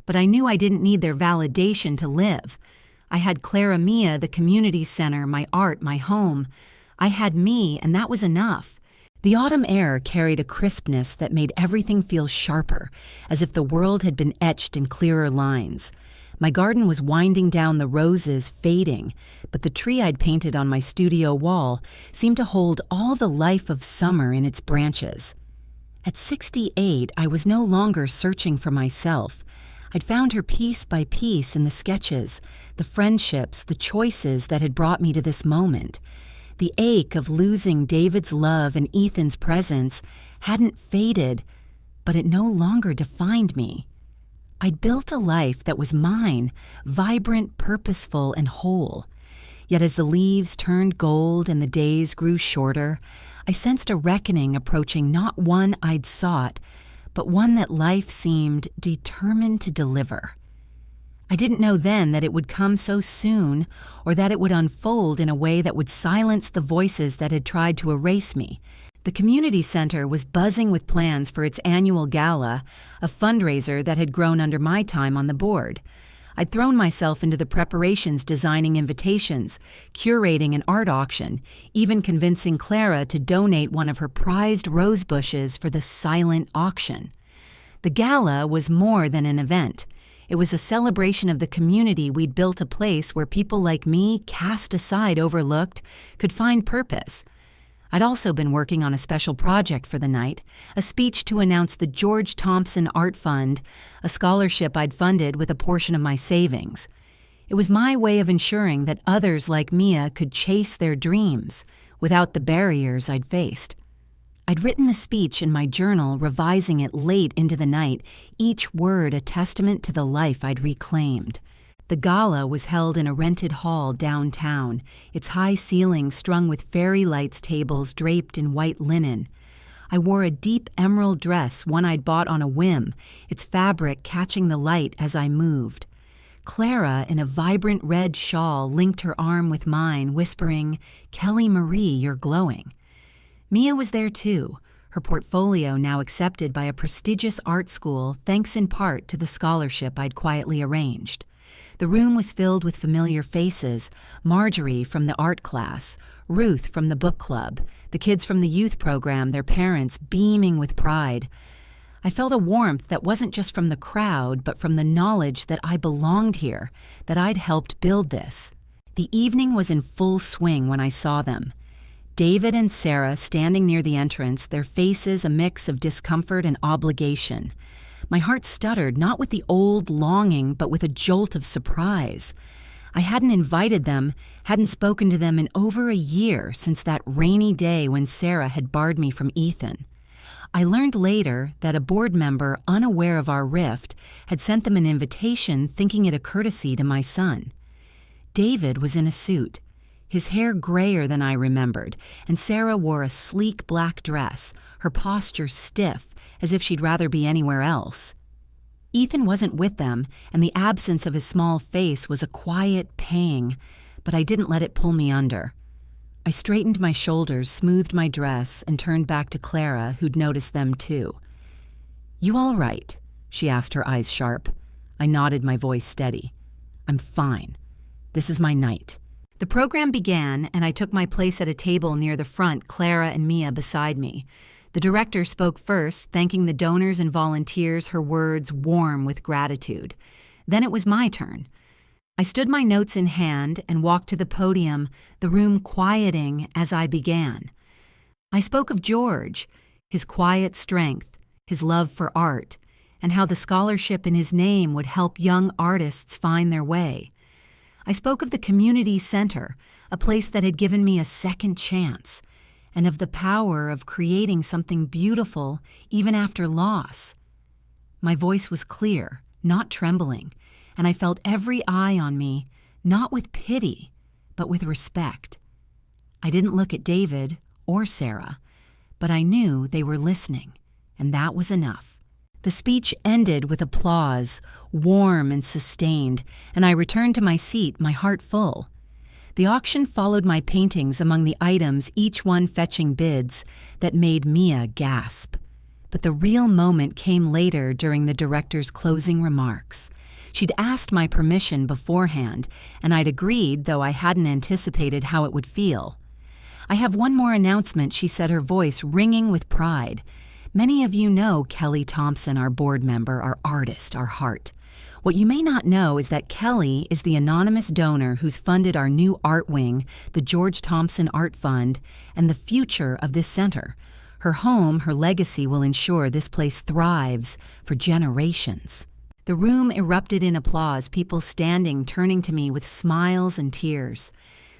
But I knew I didn't need their validation to live. I had Clara Mia, the community center, my art, my home. I had me, and that was enough. The autumn air carried a crispness that made everything feel sharper, as if the world had been etched in clearer lines. My garden was winding down, the roses fading, but the tree I'd painted on my studio wall seemed to hold all the life of summer in its branches. At 68, I was no longer searching for myself. I'd found her piece by piece in the sketches, the friendships, the choices that had brought me to this moment. The ache of losing David's love and Ethan's presence hadn't faded, but it no longer defined me. I'd built a life that was mine, vibrant, purposeful, and whole. Yet as the leaves turned gold and the days grew shorter, I sensed a reckoning approaching, not one I'd sought, but one that life seemed determined to deliver. I didn't know then that it would come so soon, or that it would unfold in a way that would silence the voices that had tried to erase me. The community center was buzzing with plans for its annual gala, a fundraiser that had grown under my time on the board. I'd thrown myself into the preparations, designing invitations, curating an art auction, even convincing Clara to donate one of her prized rose bushes for the silent auction. The gala was more than an event. It was a celebration of the community we'd built, a place where people like me, cast aside, overlooked, could find purpose. I'd also been working on a special project for the night, a speech to announce the George Thompson Art Fund, a scholarship I'd funded with a portion of my savings. It was my way of ensuring that others like Mia could chase their dreams without the barriers I'd faced. I'd written the speech in my journal, revising it late into the night, each word a testament to the life I'd reclaimed. The gala was held in a rented hall downtown, its high ceiling strung with fairy lights, tables draped in white linen. I wore a deep emerald dress, one I'd bought on a whim, its fabric catching the light as I moved. Clara, in a vibrant red shawl, linked her arm with mine, whispering, "Kelly Marie, you're glowing." Mia was there too, her portfolio now accepted by a prestigious art school, thanks in part to the scholarship I'd quietly arranged. The room was filled with familiar faces: Marjorie from the art class, Ruth from the book club, the kids from the youth program, their parents beaming with pride. I felt a warmth that wasn't just from the crowd, but from the knowledge that I belonged here, that I'd helped build this. The evening was in full swing when I saw them. David and Sarah standing near the entrance, their faces a mix of discomfort and obligation. My heart stuttered, not with the old longing, but with a jolt of surprise. I hadn't invited them, hadn't spoken to them in over a year, since that rainy day when Sarah had barred me from Ethan. I learned later that a board member, unaware of our rift, had sent them an invitation, thinking it a courtesy to my son. David was in a suit, his hair grayer than I remembered, and Sarah wore a sleek black dress, her posture stiff, as if she'd rather be anywhere else. Ethan wasn't with them, and the absence of his small face was a quiet pang, but I didn't let it pull me under. I straightened my shoulders, smoothed my dress, and turned back to Clara, who'd noticed them too. "You all right?" she asked, her eyes sharp. I nodded, my voice steady. "I'm fine. This is my night. The program began, and I took my place at a table near the front, Clara and Mia beside me. The director spoke first, thanking the donors and volunteers, her words warm with gratitude. Then it was my turn. I stood my notes in hand and walked to the podium, the room quieting as I began. I spoke of George, his quiet strength, his love for art, and how the scholarship in his name would help young artists find their way. I spoke of the community center, a place that had given me a second chance, and of the power of creating something beautiful even after loss. My voice was clear, not trembling, and I felt every eye on me, not with pity, but with respect. I didn't look at David or Sarah, but I knew they were listening, and that was enough. The speech ended with applause, warm and sustained, and I returned to my seat, my heart full. The auction followed my paintings among the items, each one fetching bids that made Mia gasp. But the real moment came later during the director's closing remarks. She'd asked my permission beforehand, and I'd agreed, though I hadn't anticipated how it would feel. "I have one more announcement," she said, her voice ringing with pride. "Many of you know Kelly Thompson, our board member, our artist, our heart. What you may not know is that Kelly is the anonymous donor who's funded our new art wing, the George Thompson Art Fund, and the future of this center. Her home, her legacy will ensure this place thrives for generations." The room erupted in applause, people standing, turning to me with smiles and tears.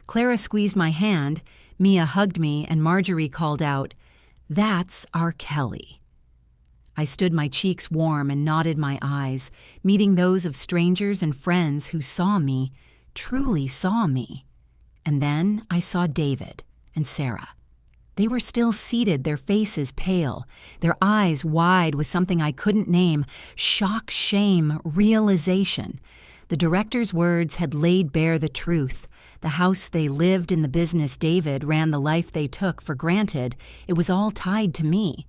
Clara squeezed my hand, Mia hugged me, and Marjorie called out, "That's our Kelly." I stood, my cheeks warm, and nodded my eyes, meeting those of strangers and friends who saw me, truly saw me. And then I saw David and Sarah. They were still seated, their faces pale, their eyes wide with something I couldn't name, shock, shame, realization. The director's words had laid bare the truth. The house they lived in, the business David ran, the life they took for granted, it was all tied to me.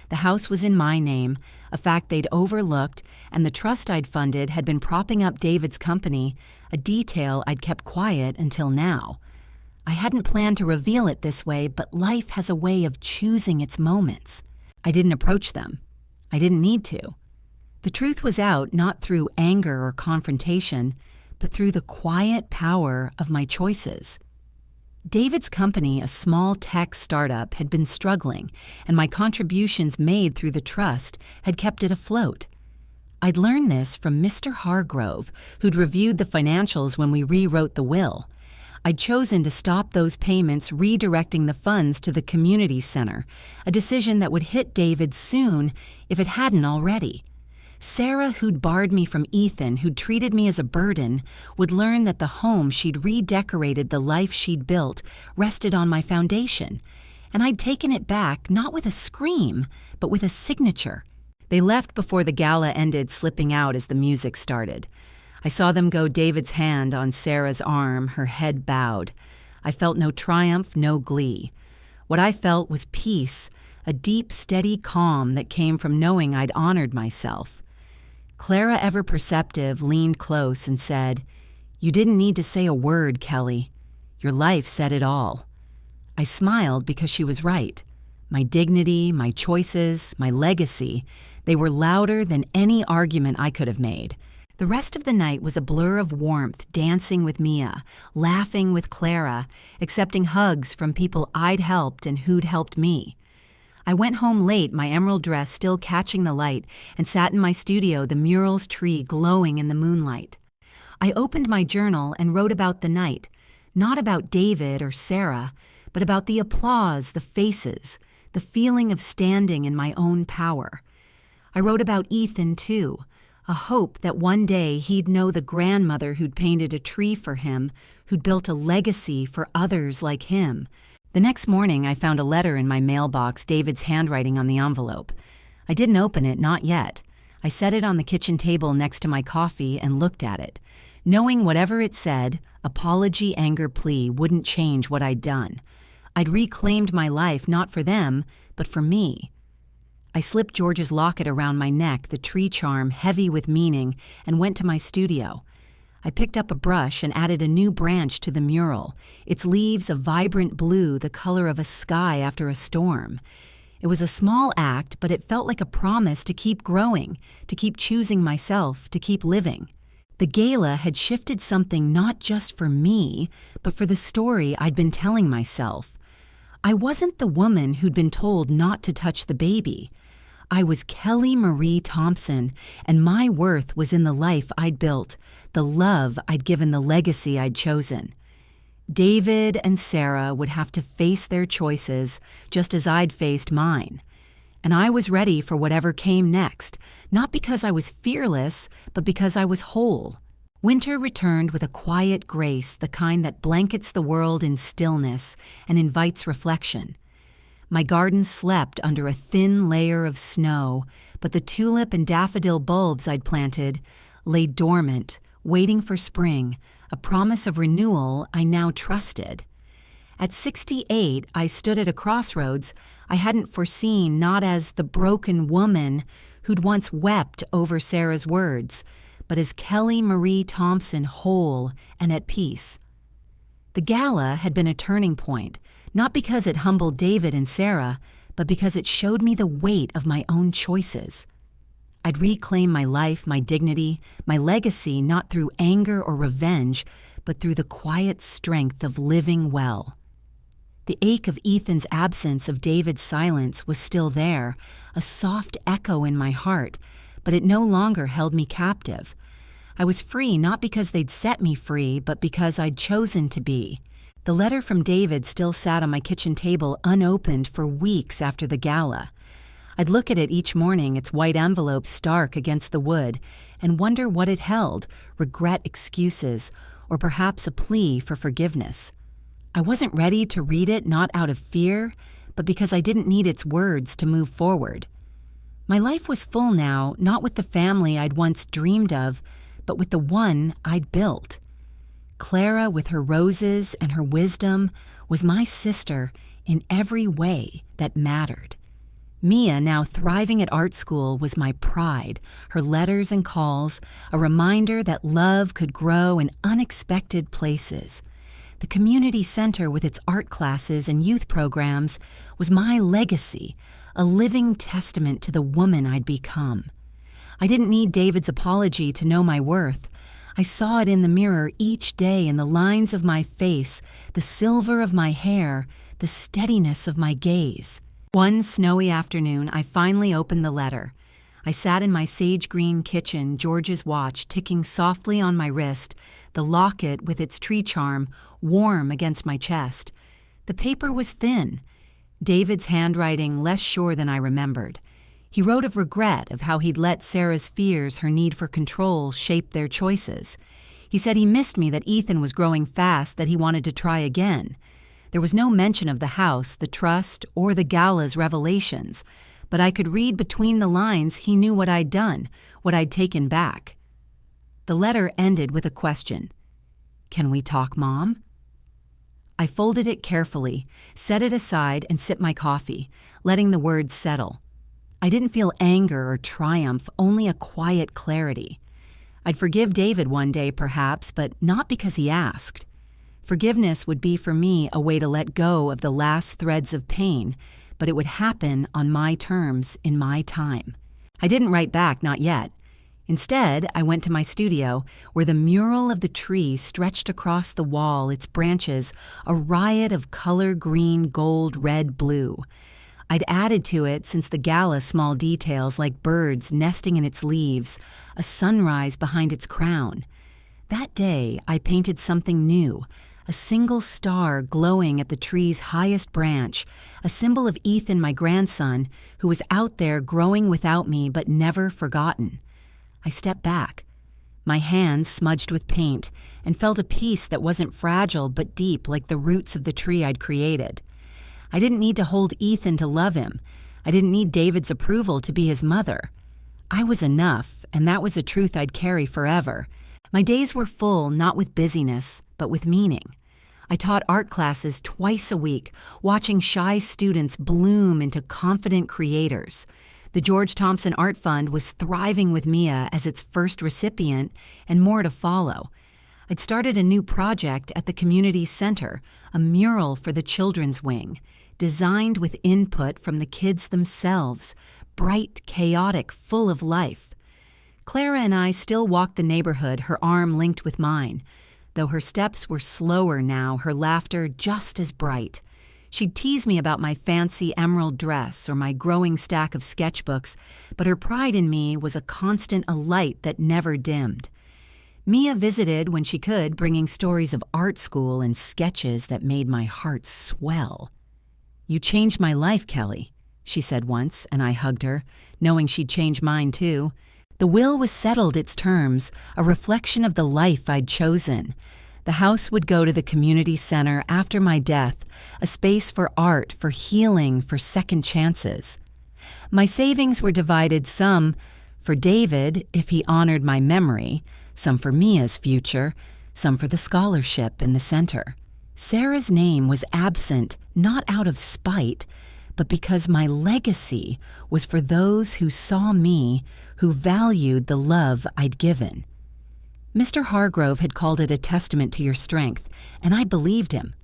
The house was in my name, a fact they'd overlooked, and the trust I'd funded had been propping up David's company, a detail I'd kept quiet until now. I hadn't planned to reveal it this way, but life has a way of choosing its moments. I didn't approach them. I didn't need to. The truth was out not through anger or confrontation, but through the quiet power of my choices. David's company, a small tech startup, had been struggling, and my contributions made through the trust had kept it afloat. I'd learned this from Mr. Hargrove, who'd reviewed the financials when we rewrote the will. I'd chosen to stop those payments, redirecting the funds to the community center, a decision that would hit David soon if it hadn't already. Sarah, who'd barred me from Ethan, who'd treated me as a burden, would learn that the home she'd redecorated, the life she'd built, rested on my foundation. And I'd taken it back, not with a scream, but with a signature. They left before the gala ended, slipping out as the music started. I saw them go, David's hand on Sarah's arm, her head bowed. I felt no triumph, no glee. What I felt was peace, a deep, steady calm that came from knowing I'd honored myself. Clara, ever perceptive, leaned close and said, "You didn't need to say a word, Kelly. Your life said it all." I smiled because she was right. My dignity, my choices, my legacy, they were louder than any argument I could have made. The rest of the night was a blur of warmth, dancing with Mia, laughing with Clara, accepting hugs from people I'd helped and who'd helped me. I went home late, my emerald dress still catching the light, and sat in my studio, the mural's tree glowing in the moonlight. I opened my journal and wrote about the night, not about David or Sarah, but about the applause, the faces, the feeling of standing in my own power. I wrote about Ethan, too, a hope that one day he'd know the grandmother who'd painted a tree for him, who'd built a legacy for others like him. The next morning, I found a letter in my mailbox, David's handwriting on the envelope. I didn't open it, not yet. I set it on the kitchen table next to my coffee and looked at it. Knowing whatever it said, apology, anger, plea, wouldn't change what I'd done. I'd reclaimed my life, not for them, but for me. I slipped George's locket around my neck, the tree charm heavy with meaning, and went to my studio. I picked up a brush and added a new branch to the mural, its leaves a vibrant blue, the color of a sky after a storm. It was a small act, but it felt like a promise to keep growing, to keep choosing myself, to keep living. The gala had shifted something not just for me, but for the story I'd been telling myself. I wasn't the woman who'd been told not to touch the baby. I was Kelly Marie Thompson, and my worth was in the life I'd built, the love I'd given, the legacy I'd chosen. David and Sarah would have to face their choices just as I'd faced mine. And I was ready for whatever came next, not because I was fearless, but because I was whole. Winter returned with a quiet grace, the kind that blankets the world in stillness and invites reflection. My garden slept under a thin layer of snow, but the tulip and daffodil bulbs I'd planted lay dormant, waiting for spring, a promise of renewal I now trusted. At 68, I stood at a crossroads I hadn't foreseen, not as the broken woman who'd once wept over Sarah's words, but as Kelly Marie Thompson, whole and at peace. The gala had been a turning point, not because it humbled David and Sarah, but because it showed me the weight of my own choices. I'd reclaim my life, my dignity, my legacy, not through anger or revenge, but through the quiet strength of living well. The ache of Ethan's absence, of David's silence, was still there, a soft echo in my heart, but it no longer held me captive. I was free not because they'd set me free, but because I'd chosen to be. The letter from David still sat on my kitchen table unopened for weeks after the gala. I'd look at it each morning, its white envelope stark against the wood, and wonder what it held, regret, excuses, or perhaps a plea for forgiveness. I wasn't ready to read it, not out of fear, but because I didn't need its words to move forward. My life was full now, not with the family I'd once dreamed of, but with the one I'd built. Clara, with her roses and her wisdom, was my sister in every way that mattered. Mia, now thriving at art school, was my pride, her letters and calls, a reminder that love could grow in unexpected places. The community center with its art classes and youth programs was my legacy, a living testament to the woman I'd become. I didn't need David's apology to know my worth. I saw it in the mirror each day, in the lines of my face, the silver of my hair, the steadiness of my gaze. One snowy afternoon, I finally opened the letter. I sat in my sage-green kitchen, George's watch ticking softly on my wrist, the locket with its tree charm warm against my chest. The paper was thin, David's handwriting less sure than I remembered. He wrote of regret, of how he'd let Sarah's fears, her need for control, shape their choices. He said he missed me, that Ethan was growing fast, that he wanted to try again. There was no mention of the house, the trust, or the gala's revelations, but I could read between the lines he knew what I'd done, what I'd taken back. The letter ended with a question. "Can we talk, Mom?" I folded it carefully, set it aside, and sipped my coffee, letting the words settle. I didn't feel anger or triumph, only a quiet clarity. I'd forgive David one day, perhaps, but not because he asked. Forgiveness would be for me a way to let go of the last threads of pain, but it would happen on my terms, in my time. I didn't write back, not yet. Instead, I went to my studio, where the mural of the tree stretched across the wall, its branches a riot of color: green, gold, red, blue. I'd added to it since the gala small details like birds nesting in its leaves, a sunrise behind its crown. That day, I painted something new, a single star glowing at the tree's highest branch, a symbol of Ethan, my grandson, who was out there growing without me but never forgotten. I stepped back, my hands smudged with paint, and felt a peace that wasn't fragile but deep, like the roots of the tree I'd created. I didn't need to hold Ethan to love him. I didn't need David's approval to be his mother. I was enough, and that was a truth I'd carry forever. My days were full, not with busyness, but with meaning. I taught art classes twice a week, watching shy students bloom into confident creators. The George Thompson Art Fund was thriving with Mia as its first recipient, and more to follow. I'd started a new project at the community center, a mural for the children's wing, designed with input from the kids themselves, bright, chaotic, full of life. Clara and I still walked the neighborhood, her arm linked with mine. Though her steps were slower now, her laughter just as bright. She'd tease me about my fancy emerald dress or my growing stack of sketchbooks, but her pride in me was a constant, a light that never dimmed. Mia visited when she could, bringing stories of art school and sketches that made my heart swell. "You changed my life, Kelly," she said once, and I hugged her, knowing she'd change mine too. The will was settled its terms, a reflection of the life I'd chosen. The house would go to the community center after my death, a space for art, for healing, for second chances. My savings were divided, some for David, if he honored my memory, some for Mia's future, some for the scholarship in the center. Sarah's name was absent, not out of spite, but because my legacy was for those who saw me, who valued the love I'd given. Mr. Hargrove had called it a testament to your strength, and I believed him.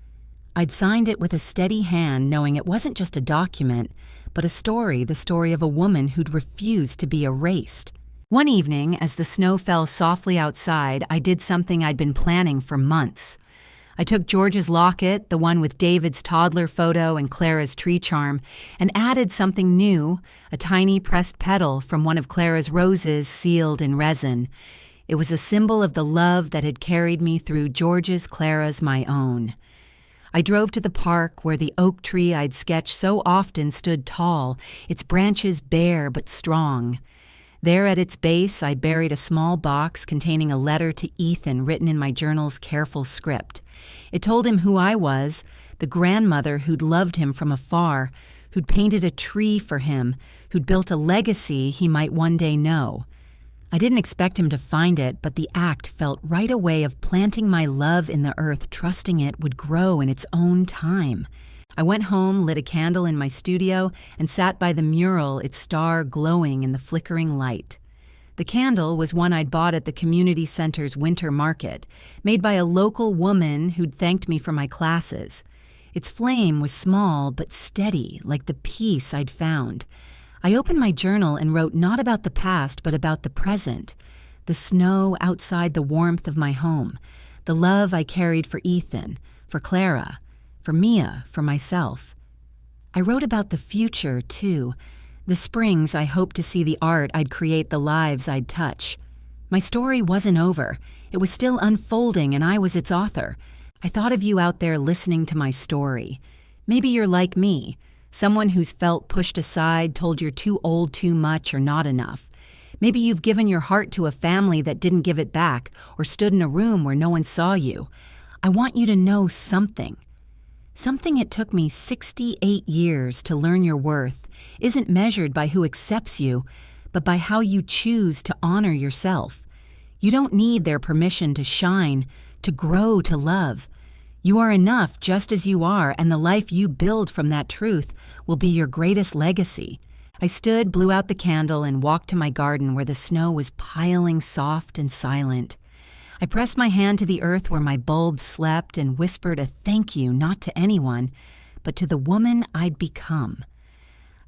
I'd signed it with a steady hand, knowing it wasn't just a document, but a story, the story of a woman who'd refused to be erased. One evening, as the snow fell softly outside, I did something I'd been planning for months. I took George's locket, the one with David's toddler photo and Clara's tree charm, and added something new, a tiny pressed petal from one of Clara's roses sealed in resin. It was a symbol of the love that had carried me through George's, Clara's, my own. I drove to the park where the oak tree I'd sketched so often stood tall, its branches bare but strong. There at its base, I buried a small box containing a letter to Ethan written in my journal's careful script. It told him who I was, the grandmother who'd loved him from afar, who'd painted a tree for him, who'd built a legacy he might one day know. I didn't expect him to find it, but the act felt right away of planting my love in the earth, trusting it would grow in its own time. I went home, lit a candle in my studio, and sat by the mural, its star glowing in the flickering light. The candle was one I'd bought at the community center's winter market, made by a local woman who'd thanked me for my classes. Its flame was small but steady, like the peace I'd found. I opened my journal and wrote not about the past, but about the present. The snow outside the warmth of my home, the love I carried for Ethan, for Clara, for Mia, for myself. I wrote about the future, too, the springs I hoped to see the art I'd create, the lives I'd touch. My story wasn't over. It was still unfolding, and I was its author. I thought of you out there listening to my story. Maybe you're like me, someone who's felt pushed aside, told you're too old, too much, or not enough. Maybe you've given your heart to a family that didn't give it back, or stood in a room where no one saw you. I want you to know something. Something it took me 68 years to learn your worth isn't measured by who accepts you, but by how you choose to honor yourself. You don't need their permission to shine, to grow, to love. You are enough just as you are, and the life you build from that truth will be your greatest legacy. I stood, blew out the candle, and walked to my garden where the snow was piling soft and silent. I pressed my hand to the earth where my bulbs slept and whispered a thank you not to anyone, but to the woman I'd become.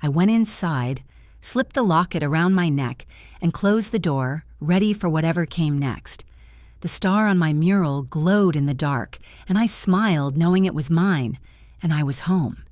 I went inside, slipped the locket around my neck, and closed the door, ready for whatever came next. The star on my mural glowed in the dark, and I smiled knowing it was mine, and I was home.